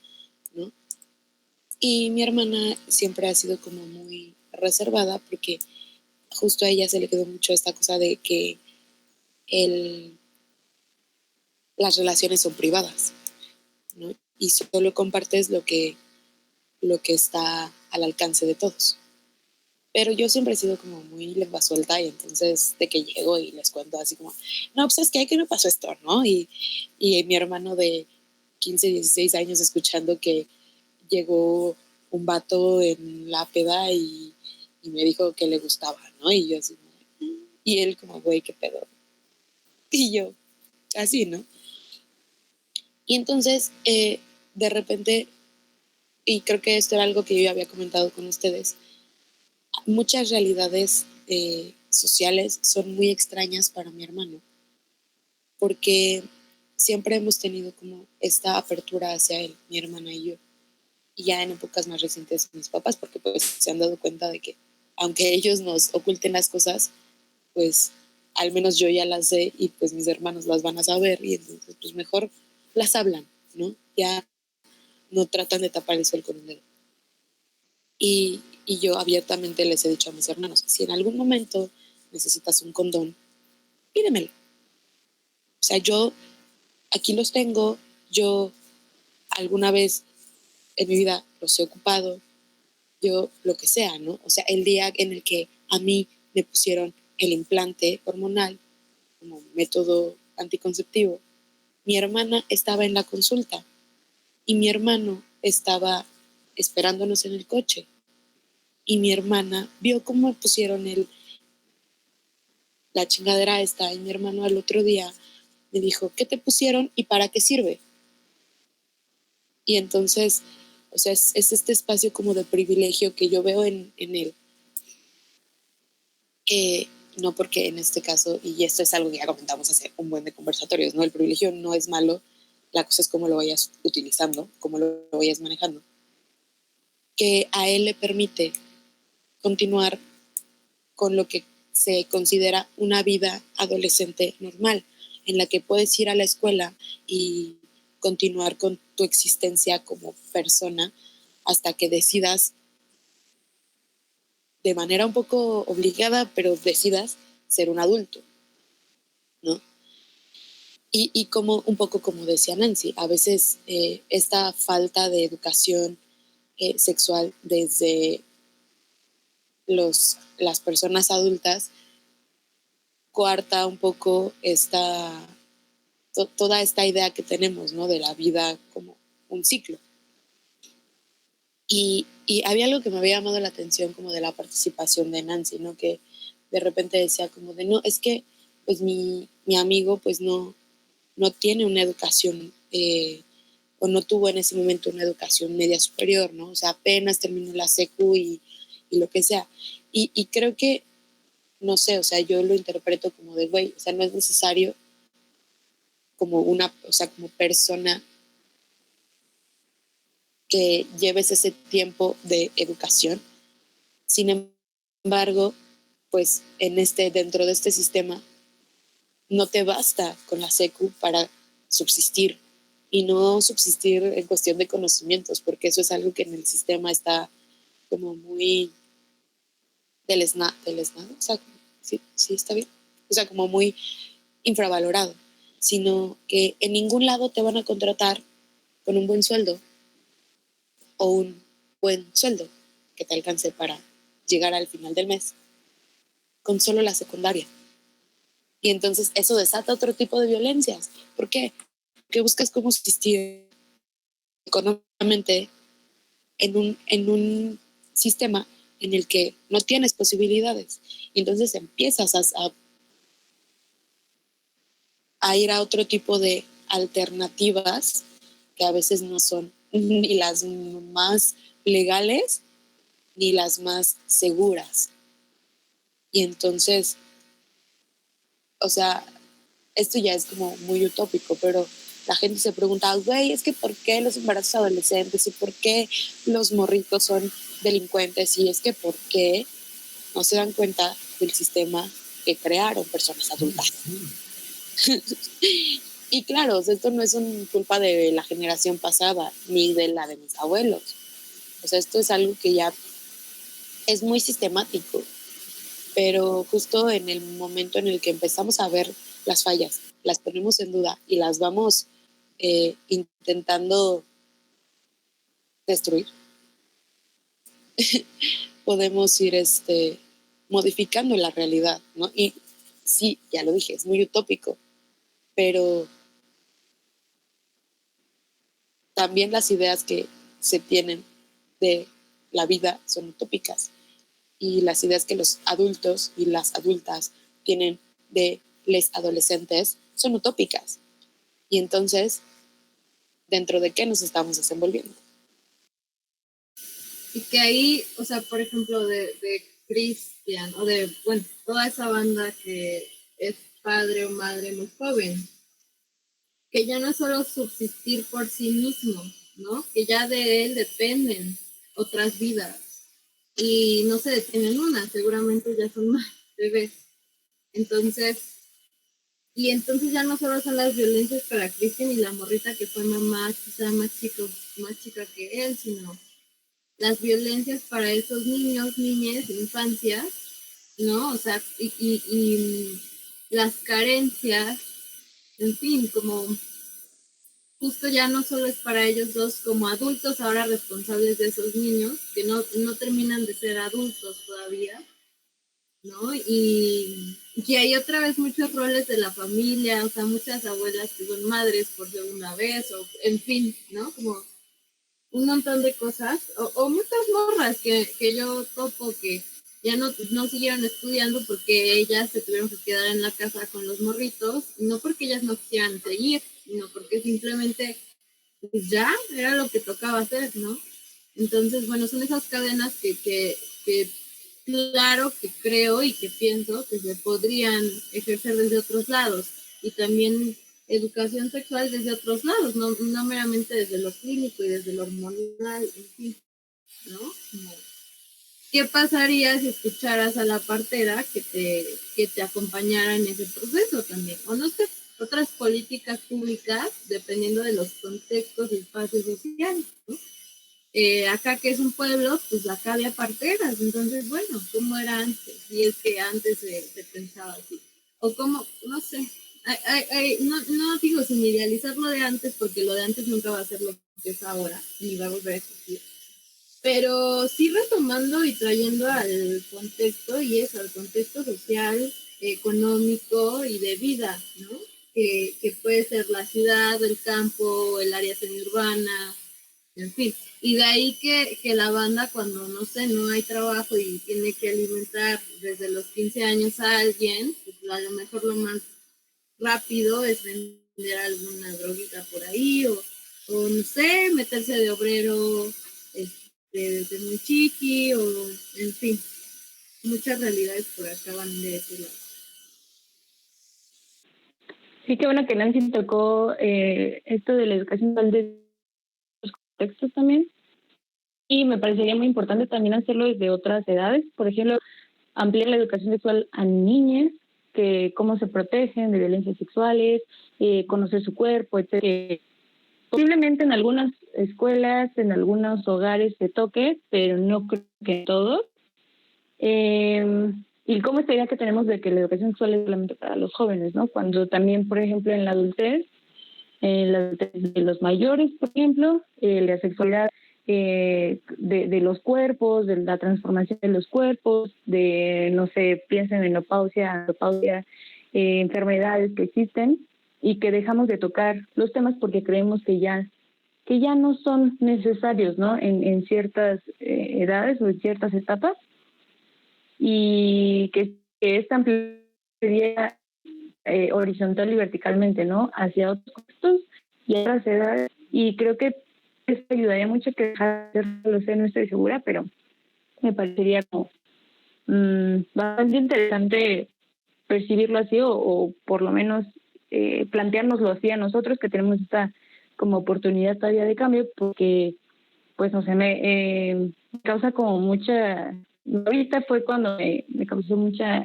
A: ¿no? Y mi hermana siempre ha sido como muy reservada porque justo a ella se le quedó mucho esta cosa de que el, las relaciones son privadas, ¿no? Y solo compartes lo que está al alcance de todos. Pero yo siempre he sido como muy lengua suelta y entonces de que llego y les cuento así como, no, pues es que aquí me pasó esto, ¿no? Y mi hermano de 15, 16 años escuchando que llegó un vato en la peda y me dijo que le gustaba, ¿no? Y yo así, y él como, güey, qué pedo. Y yo, así, ¿no? Y entonces, de repente, y creo que esto era algo que yo ya había comentado con ustedes, muchas realidades sociales son muy extrañas para mi hermano, porque siempre hemos tenido como esta apertura hacia él, mi hermana y yo, y ya en épocas más recientes mis papás, porque pues se han dado cuenta de que aunque ellos nos oculten las cosas, pues al menos yo ya las sé y pues mis hermanos las van a saber y entonces pues mejor las hablan, ¿no? Ya no tratan de tapar el sol con un dedo. Y yo abiertamente les he dicho a mis hermanos, si en algún momento necesitas un condón, pídemelo. O sea, yo aquí los tengo, yo alguna vez en mi vida los he ocupado, yo lo que sea, ¿no? O sea, el día en el que a mí me pusieron el implante hormonal como método anticonceptivo, mi hermana estaba en la consulta y mi hermano estaba esperándonos en el coche y mi hermana vio cómo pusieron la chingadera esta y mi hermano al otro día me dijo, ¿qué te pusieron y para qué sirve? Y entonces, o sea, es este espacio como de privilegio que yo veo en él. No porque en este caso, y esto es algo que ya comentamos hace un buen de conversatorios, ¿no? El privilegio no es malo, la cosa es cómo lo vayas utilizando, cómo lo vayas manejando. Que a él le permite continuar con lo que se considera una vida adolescente normal, en la que puedes ir a la escuela y continuar con tu existencia como persona hasta que decidas de manera un poco obligada, pero decidas ser un adulto, ¿no? Y como un poco como decía Nancy, a veces esta falta de educación sexual desde las personas adultas coarta un poco toda esta idea que tenemos, ¿no? De la vida como un ciclo. Y había algo que me había llamado la atención como de la participación de Nancy, ¿no? Que de repente decía como de, no, es que pues mi amigo pues no tiene una educación o no tuvo en ese momento una educación media superior, ¿no? O sea, apenas terminó la secu y lo que sea. Y creo que, no sé, o sea, yo lo interpreto como de, güey, o sea, no es necesario como o sea, como persona que lleves ese tiempo de educación. Sin embargo, pues dentro de este sistema no te basta con la secu para subsistir y no subsistir en cuestión de conocimientos, porque eso es algo que en el sistema está como muy deleznado, o sea, sí está bien, o sea, como muy infravalorado, sino que en ningún lado te van a contratar con un buen sueldo o un buen sueldo que te alcance para llegar al final del mes con solo la secundaria. Y entonces eso desata otro tipo de violencias. ¿Por qué? Porque buscas cómo subsistir económicamente en un sistema en el que no tienes posibilidades. Y entonces empiezas a ir a otro tipo de alternativas que a veces no son ni las más legales ni las más seguras. Y entonces, o sea, esto ya es como muy utópico, pero la gente se pregunta, güey, es que ¿por qué los embarazos adolescentes y por qué los morritos son delincuentes? Y es que ¿por qué no se dan cuenta del sistema que crearon personas adultas? Y claro, esto no es una culpa de la generación pasada ni de la de mis abuelos. O sea, esto es algo que ya es muy sistemático, pero justo en el momento en el que empezamos a ver las fallas, las ponemos en duda y las vamos intentando destruir, podemos ir modificando la realidad, ¿no? Y sí, ya lo dije, es muy utópico, pero también las ideas que se tienen de la vida son utópicas y las ideas que los adultos y las adultas tienen de los adolescentes son utópicas. Y entonces, ¿dentro de qué nos estamos desenvolviendo?
C: Y que ahí, o sea, por ejemplo, de Cristian o de, bueno, toda esa banda que es padre o madre muy joven, que ya no es solo subsistir por sí mismo, ¿no? Que ya de él dependen otras vidas y no se detienen una, seguramente ya son más bebés. Entonces ya no solo son las violencias para Cristian y la morrita que fue mamá, quizá más chica que él, sino las violencias para esos niños, niñas, infancias, ¿no? O sea, y las carencias, en fin, como justo ya no solo es para ellos dos como adultos, ahora responsables de esos niños, que no terminan de ser adultos todavía, ¿no? Y que hay otra vez muchos roles de la familia, o sea, muchas abuelas que son madres por segunda vez, o en fin, ¿no? Como un montón de cosas, o muchas morras que yo topo que ya no siguieron estudiando porque ellas se tuvieron que quedar en la casa con los morritos, no porque ellas no quisieran seguir, sino porque simplemente pues ya era lo que tocaba hacer, ¿no? Entonces, bueno, son esas cadenas que claro que creo y que pienso que se podrían ejercer desde otros lados y también educación sexual desde otros lados, no meramente desde lo clínico y desde lo hormonal, en fin, ¿no? Como, ¿qué pasaría si escucharas a la partera que te acompañara en ese proceso también? O no sé, otras políticas públicas dependiendo de los contextos y espacios sociales, ¿no? Acá que es un pueblo, pues acá había parteras, entonces bueno, ¿cómo era antes? Y es que antes se pensaba así. O como, no sé, no digo sin idealizar lo de antes, porque lo de antes nunca va a ser lo que es ahora, ni va a volver a existir. Pero sí retomando y trayendo al contexto, y eso, al contexto social, económico y de vida, ¿no? Que puede ser la ciudad, el campo, el área semiurbana, en fin. Y de ahí que la banda cuando, no sé, no hay trabajo y tiene que alimentar desde los 15 años a alguien, pues a lo mejor lo más rápido es vender alguna droguita por ahí o no sé, meterse de obrero desde muy chiqui o en fin, muchas realidades por acá van de ese lado.
E: Sí, qué bueno que Nancy tocó esto de la educación de los contextos también. Y me parecería muy importante también hacerlo desde otras edades. Por ejemplo, ampliar la educación sexual a niñas, que cómo se protegen de violencias sexuales, conocer su cuerpo, etc. Posiblemente en algunas escuelas, en algunos hogares se toque, pero no creo que en todos. Y cómo esta idea que tenemos de que la educación sexual es solamente para los jóvenes, ¿no? Cuando también, por ejemplo, en la adultez de los mayores, por ejemplo, la sexualidad de los cuerpos, de la transformación de los cuerpos, de, no sé, piensen en menopausia, enfermedades que existen y que dejamos de tocar los temas porque creemos que ya no son necesarios, ¿no? En ciertas edades o en ciertas etapas y que esta ampliaría horizontal y verticalmente, ¿no? Hacia otros contextos y a otras edades. Y creo que esto ayudaría mucho que dejar de hacerlo, sé, no estoy segura, pero me parecería como bastante interesante percibirlo así o por lo menos planteárnoslo así a nosotros que tenemos esta como oportunidad todavía de cambio, porque pues no sé, me causa como mucha... Ahorita fue cuando me causó mucha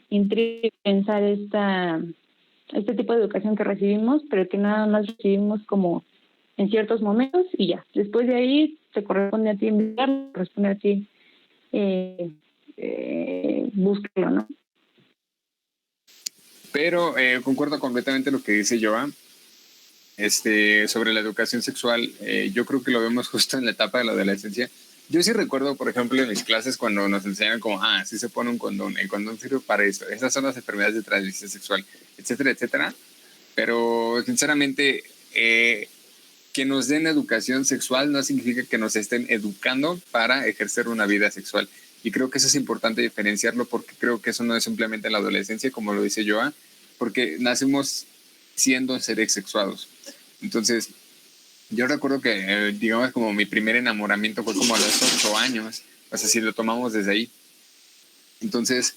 E: intriga pensar este tipo de educación que recibimos, pero que nada más recibimos como en ciertos momentos y ya. Después de ahí te corresponde a ti investigarlo, corresponde a ti búsquelo, ¿no?
D: Pero concuerdo completamente lo que dice Joa. Sobre la educación sexual, yo creo que lo vemos justo en la etapa de la adolescencia. Yo sí recuerdo, por ejemplo, en mis clases cuando nos enseñan como, sí se pone un condón, el condón sirve para esto, estas son las enfermedades de transmisión sexual, etcétera, etcétera. Pero, sinceramente, que nos den educación sexual no significa que nos estén educando para ejercer una vida sexual. Y creo que eso es importante diferenciarlo porque creo que eso no es simplemente la adolescencia, como lo dice Joa, porque nacemos siendo seres sexuados. Entonces, yo recuerdo que, digamos, como mi primer enamoramiento fue como a los 8 años, o sea, si lo tomamos desde ahí. Entonces,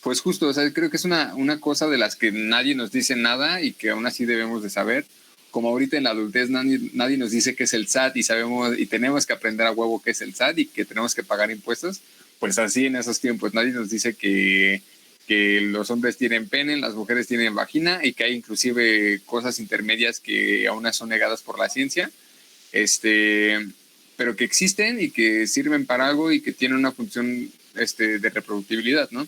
D: pues justo, o sea, creo que es una cosa de las que nadie nos dice nada y que aún así debemos de saber. Como ahorita en la adultez nadie nos dice qué es el SAT y sabemos y tenemos que aprender a huevo qué es el SAT y que tenemos que pagar impuestos, pues así en esos tiempos nadie nos dice que los hombres tienen pene, las mujeres tienen vagina y que hay inclusive cosas intermedias que aún son negadas por la ciencia, pero que existen y que sirven para algo y que tienen una función de reproductibilidad, ¿no?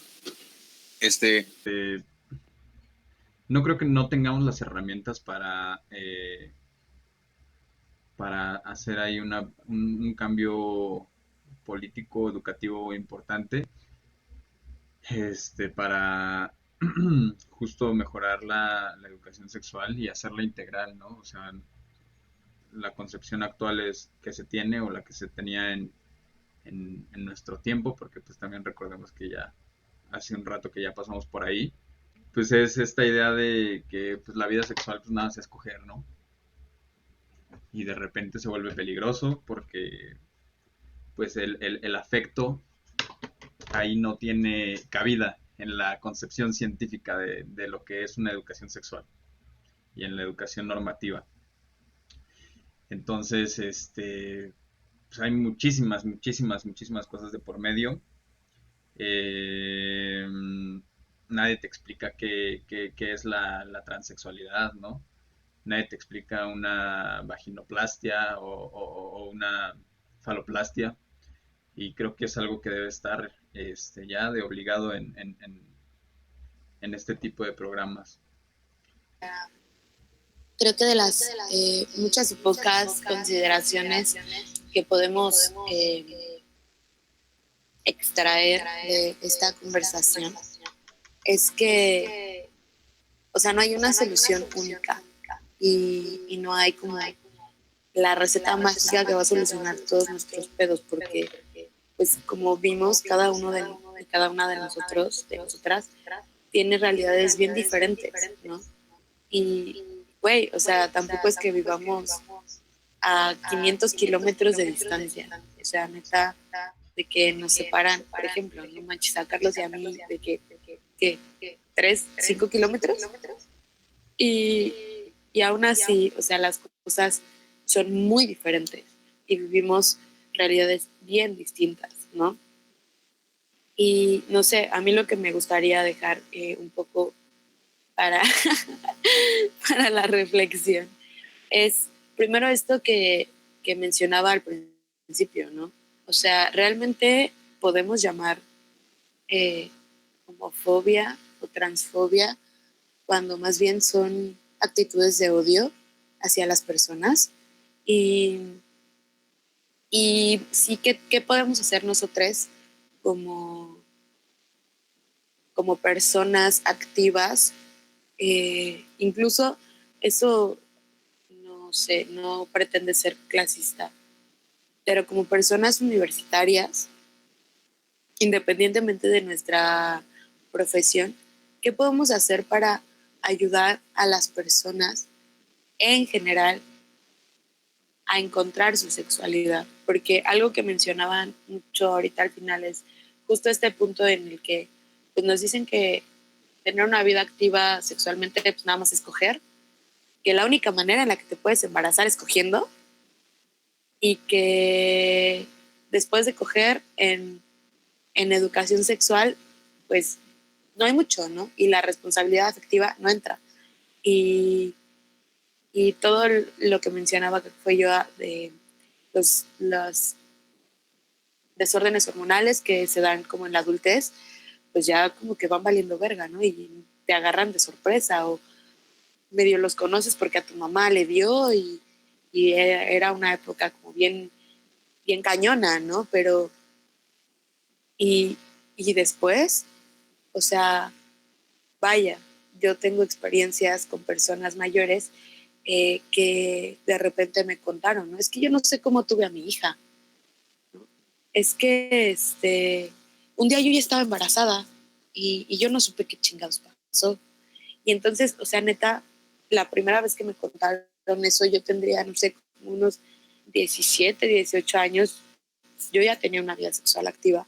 B: no creo que no tengamos las herramientas para hacer ahí un cambio político, educativo importante, para justo mejorar la educación sexual y hacerla integral, ¿no? O sea, la concepción actual es que se tiene o la que se tenía en nuestro tiempo, porque pues también recordemos que ya hace un rato que ya pasamos por ahí, pues es esta idea de que pues la vida sexual pues nada es escoger, ¿no? Y de repente se vuelve peligroso porque pues el afecto ahí no tiene cabida en la concepción científica de lo que es una educación sexual y en la educación normativa. Entonces, pues hay muchísimas cosas de por medio. Eh, Nadie te explica qué es la transexualidad, ¿no? Nadie te explica una vaginoplastia o una faloplastia. Y creo que es algo que debe estar ya de obligado en este tipo de programas.
A: Creo que de las muchas y pocas consideraciones que podemos extraer de esta conversación es que, o sea, no hay una solución única y no hay como la receta mágica que va a solucionar todos nuestros pedos, porque, pues, como vimos, cada uno de cada una de nosotros, de nosotras, tiene realidades bien diferentes, ¿no? Y, güey, o sea, tampoco es que vivamos a 500 kilómetros de distancia. O sea, neta, de que nos separan, por ejemplo, no manches, a Carlos y a mí, de que 3, 5 kilómetros. Y aún así, o sea, las cosas son muy diferentes y vivimos realidades bien distintas, ¿no? Y no sé, a mí lo que me gustaría dejar un poco para, para la reflexión es primero esto que mencionaba al principio, ¿no? O sea, realmente podemos llamar homofobia o transfobia cuando más bien son actitudes de odio hacia las personas. Y, y sí, ¿qué podemos hacer nosotros como, como personas activas? Incluso eso, no sé, no pretende ser clasista, pero como personas universitarias, independientemente de nuestra profesión, ¿qué podemos hacer para ayudar a las personas en general a encontrar su sexualidad? Porque algo que mencionaban mucho ahorita al final es justo este punto en el que pues, nos dicen que tener una vida activa sexualmente pues nada más escoger, que la única manera en la que te puedes embarazar es cogiendo y que después de coger en educación sexual pues no hay mucho, ¿no? Y la responsabilidad afectiva no entra. Y, y todo lo que mencionaba que fue yo de los desórdenes hormonales que se dan como en la adultez, pues ya como que van valiendo verga, ¿no? Y te agarran de sorpresa o medio los conoces porque a tu mamá le dio y era una época como bien cañona, ¿no? Pero, y, y después, o sea, vaya, yo tengo experiencias con personas mayores que de repente me contaron, ¿no? Es que yo no sé cómo tuve a mi hija, ¿no? Es que un día yo ya estaba embarazada y yo no supe qué chingados pasó. Y entonces, o sea, neta, la primera vez que me contaron eso, yo tendría, no sé, como unos 17, 18 años, yo ya tenía una vida sexual activa.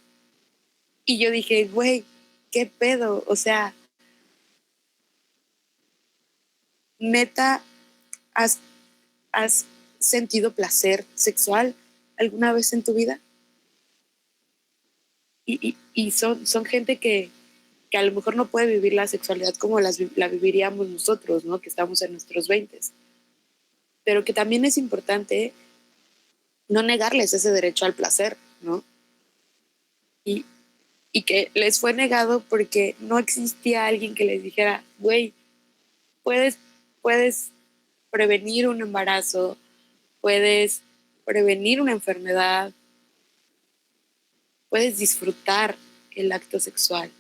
A: Y yo dije, güey, ¿qué pedo? O sea, neta, ¿has, has sentido placer sexual alguna vez en tu vida? Y son gente que a lo mejor no puede vivir la sexualidad como la viviríamos nosotros, ¿no? Que estamos en nuestros 20s. Pero que también es importante no negarles ese derecho al placer, ¿no? Y, y que les fue negado porque no existía alguien que les dijera, güey, puedes prevenir un embarazo, puedes prevenir una enfermedad, puedes disfrutar el acto sexual.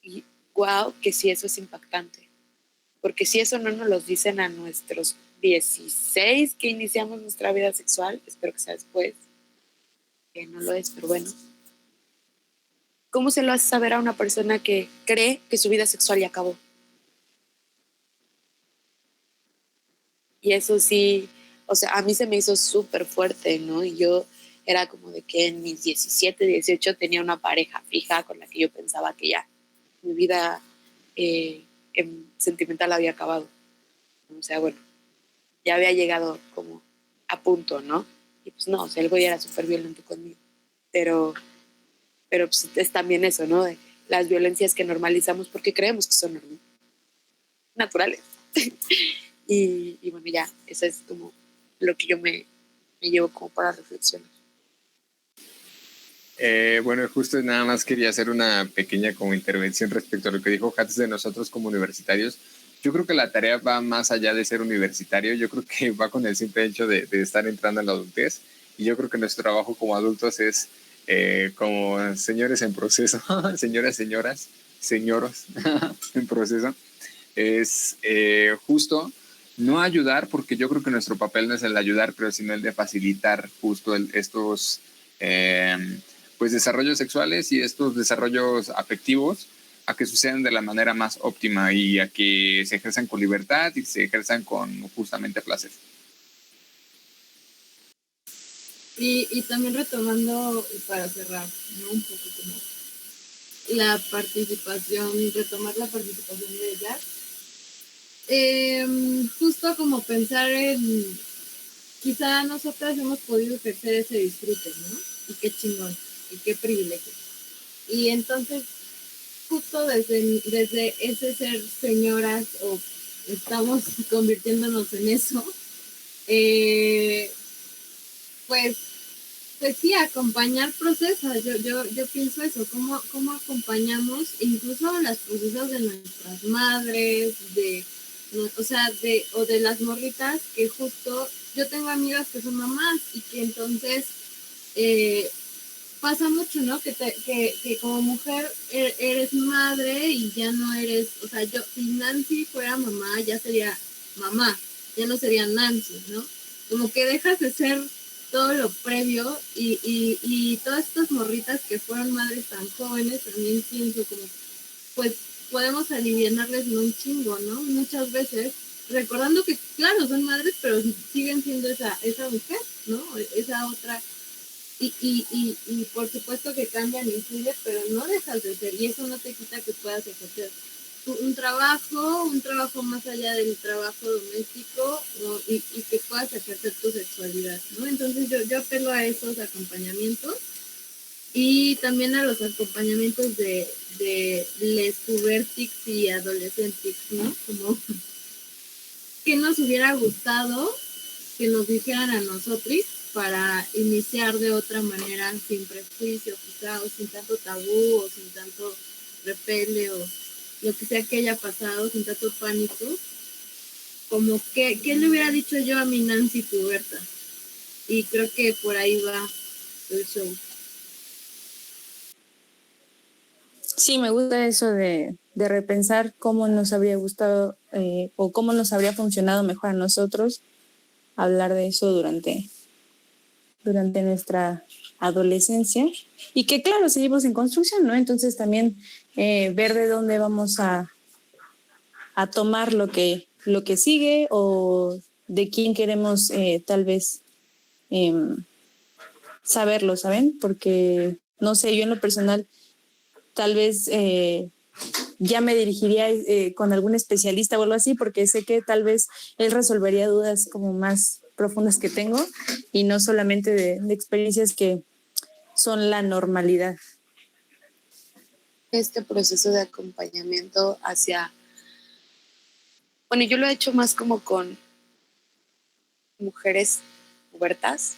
A: Y wow, que si eso es impactante. Porque si eso no nos lo dicen a nuestros 16 que iniciamos nuestra vida sexual, espero que sea después, que no lo es, pero bueno. ¿Cómo se lo hace saber a una persona que cree que su vida sexual ya acabó? Y eso sí, o sea, a mí se me hizo súper fuerte, ¿no? Y yo era como de que en mis 17, 18 tenía una pareja fija con la que yo pensaba que ya mi vida sentimental había acabado. O sea, bueno, ya había llegado como a punto, ¿no? Y pues no, o sea, el güey era súper violento conmigo. Pero, pero pues es también eso, ¿no? De las violencias que normalizamos porque creemos que son naturales. Y bueno, ya, eso es como lo que yo me llevo como para reflexionar.
D: Bueno, justo nada más quería hacer una pequeña como intervención respecto a lo que dijo Hats de nosotros como universitarios. Yo creo que la tarea va más allá de ser universitario, yo creo que va con el simple hecho de estar entrando en la adultez, y yo creo que nuestro trabajo como adultos es como señores en proceso, señoras, señoros en proceso, es justo no ayudar, porque yo creo que nuestro papel no es el ayudar, pero sino el de facilitar justo estos pues desarrollos sexuales y estos desarrollos afectivos a que sucedan de la manera más óptima y a que se ejerzan con libertad y se ejerzan con justamente placer.
C: Y también retomando, para cerrar, ¿no? Un poco como la participación, retomar la participación de ellas. Justo como pensar en, quizá nosotras hemos podido ejercer ese disfrute, ¿no? Y qué chingón, y qué privilegio. Y entonces, justo desde ese ser señoras, o estamos convirtiéndonos en eso, pues sí, acompañar procesos. Yo pienso eso, cómo acompañamos incluso las procesos de nuestras madres, o de las morritas, que justo yo tengo amigas que son mamás y que entonces pasa mucho, ¿no? Que como mujer eres madre y ya no eres, o sea, si Nancy fuera mamá, ya sería mamá, ya no sería Nancy, ¿no? Como que dejas de ser todo lo previo y todas estas morritas que fueron madres tan jóvenes, también pienso como, pues podemos aliviarles un chingo, ¿no? Muchas veces, recordando que, claro, son madres, pero siguen siendo esa mujer, ¿no? Esa otra. Y por supuesto que cambian, influye, pero no dejas de ser, y eso no te quita que puedas ejercer un trabajo más allá del trabajo doméstico, y que puedas ejercer tu sexualidad, ¿no? Entonces yo apelo a esos acompañamientos y también a los acompañamientos de les pubertics y adolescentics, ¿no? Como que nos hubiera gustado que nos dijeran a nosotros para iniciar de otra manera, sin prejuicio quizá, o sin tanto tabú, o sin tanto repele, o lo que sea que haya pasado, sin tanto pánico, como que, ¿qué le hubiera dicho yo a mi Nancy puberta? Y creo que por ahí va el show.
F: Sí, me gusta eso de repensar cómo nos habría gustado o cómo nos habría funcionado mejor a nosotros hablar de eso durante nuestra adolescencia, y que claro, seguimos en construcción, ¿no? Entonces también ver de dónde vamos a tomar lo que sigue, o de quién queremos tal vez saberlo, ¿saben? Porque, no sé, yo en lo personal tal vez ya me dirigiría con algún especialista o algo así, porque sé que tal vez él resolvería dudas como más profundas que tengo, y no solamente de experiencias que son la normalidad.
A: Este proceso de acompañamiento bueno, yo lo he hecho más como con mujeres pubertas,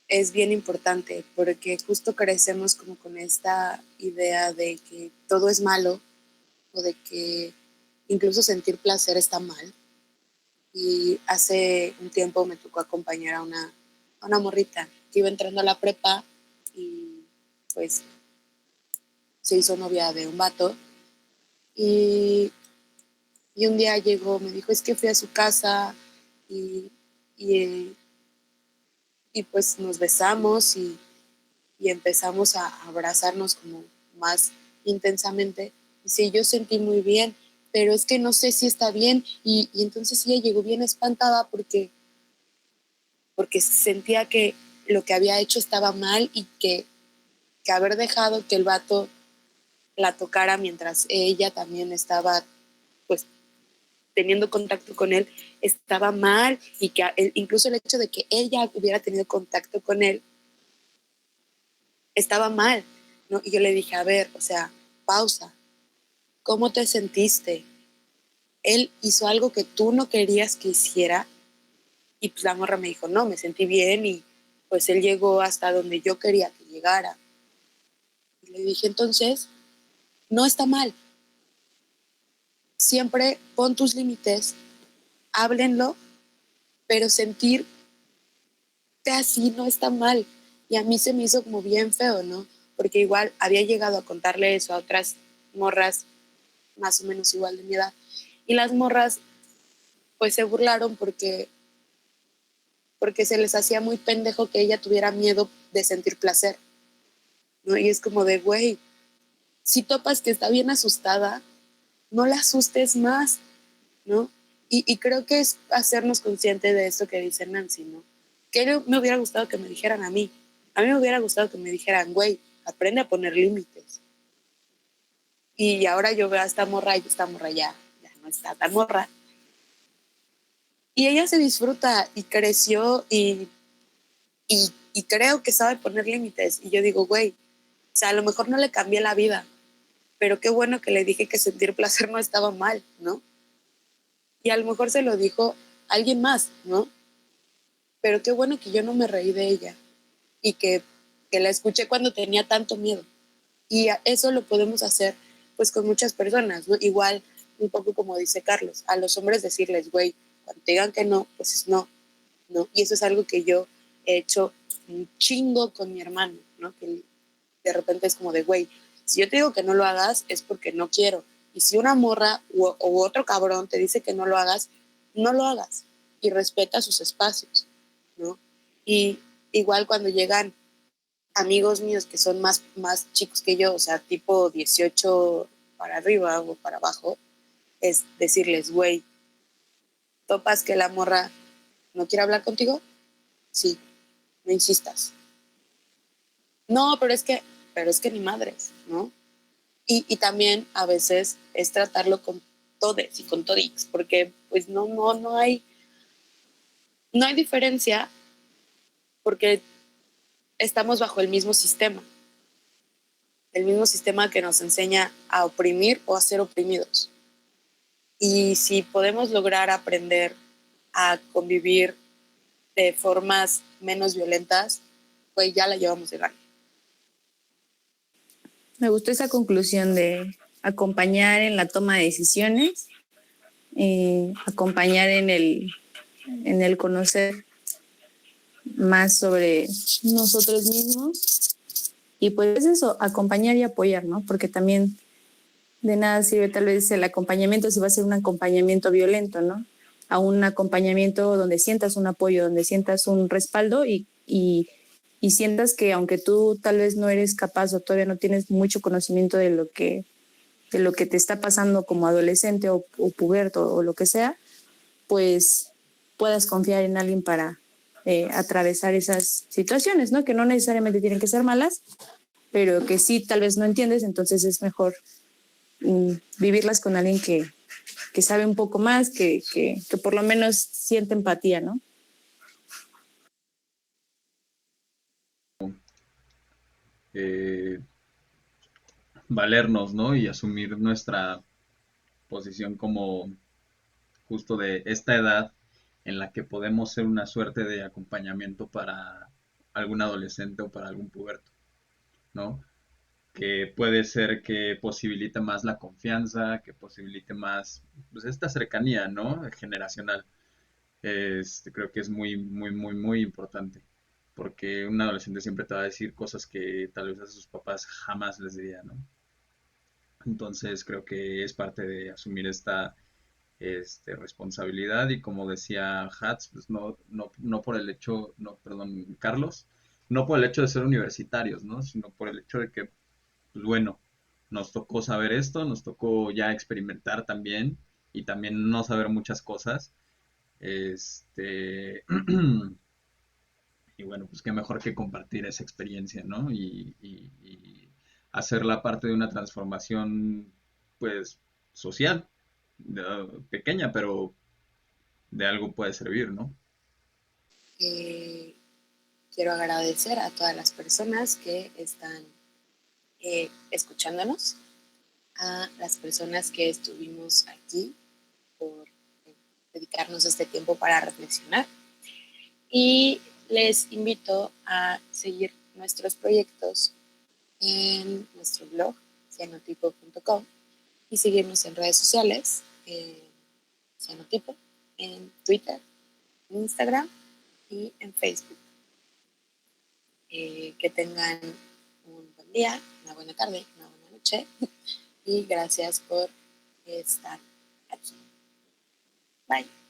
A: es bien importante porque justo crecemos como con esta idea de que todo es malo, o de que incluso sentir placer está mal. Y hace un tiempo me tocó acompañar a una morrita que iba entrando a la prepa y pues se hizo novia de un vato. Y, y un día llegó, me dijo, es que fui a su casa y, y, y pues nos besamos y empezamos a abrazarnos como más intensamente. Y sí, yo sentí muy bien, pero es que no sé si está bien. Y entonces ella llegó bien espantada porque sentía que lo que había hecho estaba mal y que haber dejado que el vato la tocara mientras ella también estaba pues teniendo contacto con él estaba mal y que incluso el hecho de que ella hubiera tenido contacto con él estaba mal, ¿no? Y yo le dije, a ver, o sea, pausa, ¿cómo te sentiste? Él hizo algo que tú no querías que hiciera y pues la morra me dijo, no, me sentí bien y pues él llegó hasta donde yo quería que llegara. Y le dije, entonces, no está mal. Siempre pon tus límites, háblenlo, pero sentirte así no está mal. Y a mí se me hizo como bien feo, ¿no? Porque igual había llegado a contarle eso a otras morras más o menos igual de mi edad. Y las morras pues se burlaron porque se les hacía muy pendejo que ella tuviera miedo de sentir placer, ¿no? Y es como de, güey, si topas que está bien asustada, no la asustes más, ¿no? Y creo que es hacernos consciente de esto que dice Nancy, ¿no? Que me hubiera gustado que me dijeran a mí. A mí me hubiera gustado que me dijeran, güey, aprende a poner límites. Y ahora yo veo a esta morra y esta morra ya no está tan morra. Y ella se disfruta y creció y creo que sabe poner límites. Y yo digo, güey, o sea, a lo mejor no le cambié la vida, pero qué bueno que le dije que sentir placer no estaba mal, ¿no? Y a lo mejor se lo dijo alguien más, ¿no? Pero qué bueno que yo no me reí de ella y que la escuché cuando tenía tanto miedo. Y eso lo podemos hacer pues con muchas personas, ¿no? Igual, un poco como dice Carlos, a los hombres decirles, güey, cuando te digan que no, pues es no, ¿no? Y eso es algo que yo he hecho un chingo con mi hermano, ¿no? Que de repente es como de, güey, si yo te digo que no lo hagas es porque no quiero. Y si una morra o otro cabrón te dice que no lo hagas, no lo hagas. Y respeta sus espacios, ¿no? Y igual cuando llegan amigos míos que son más chicos que yo, o sea, tipo 18 para arriba o para abajo, es decirles, güey, ¿topas que la morra no quiere hablar contigo? Sí, no insistas. No, pero es que ni madres, ¿no? Y también a veces es tratarlo con todes y con todix, porque pues no hay diferencia porque estamos bajo el mismo sistema que nos enseña a oprimir o a ser oprimidos. Y si podemos lograr aprender a convivir de formas menos violentas, pues ya la llevamos de gana.
F: Me gustó esa conclusión de acompañar en la toma de decisiones, acompañar en el conocer más sobre nosotros mismos y pues eso, acompañar y apoyar, ¿no? Porque también de nada sirve tal vez el acompañamiento si va a ser un acompañamiento violento, ¿no? A un acompañamiento donde sientas un apoyo, donde sientas un respaldo y sientas que aunque tú tal vez no eres capaz o todavía no tienes mucho conocimiento de lo que te está pasando como adolescente o puberto o lo que sea, pues puedas confiar en alguien para atravesar esas situaciones, ¿no? Que no necesariamente tienen que ser malas, pero que sí tal vez no entiendes, entonces es mejor vivirlas con alguien que sabe un poco más, que por lo menos siente empatía, ¿no?
B: Valernos, ¿no? Y asumir nuestra posición como justo de esta edad en la que podemos ser una suerte de acompañamiento para algún adolescente o para algún puberto, ¿no? que puede ser que posibilite más la confianza, que posibilite más, pues, esta cercanía, ¿no? Generacional. Creo que es muy, muy, muy, muy importante, porque un adolescente siempre te va a decir cosas que tal vez a sus papás jamás les diría, ¿no? Entonces creo que es parte de asumir esta responsabilidad y como decía Hats, pues no por el hecho, no, perdón, Carlos, no por el hecho de ser universitarios, ¿no? Sino por el hecho de que, pues bueno, nos tocó saber esto, nos tocó ya experimentar también y también no saber muchas cosas. Este, y bueno, pues qué mejor que compartir esa experiencia, ¿no? Y hacerla parte de una transformación, pues, social, pequeña, pero de algo puede servir, ¿no?
A: Quiero agradecer a todas las personas que están escuchándonos, a las personas que estuvimos aquí por dedicarnos este tiempo para reflexionar. Y les invito a seguir nuestros proyectos en nuestro blog, cianotipo.com, y seguirnos en redes sociales, Cianotipo, en Twitter, en Instagram y en Facebook. Que tengan un buen día, una buena tarde, una buena noche y gracias por estar aquí. Bye.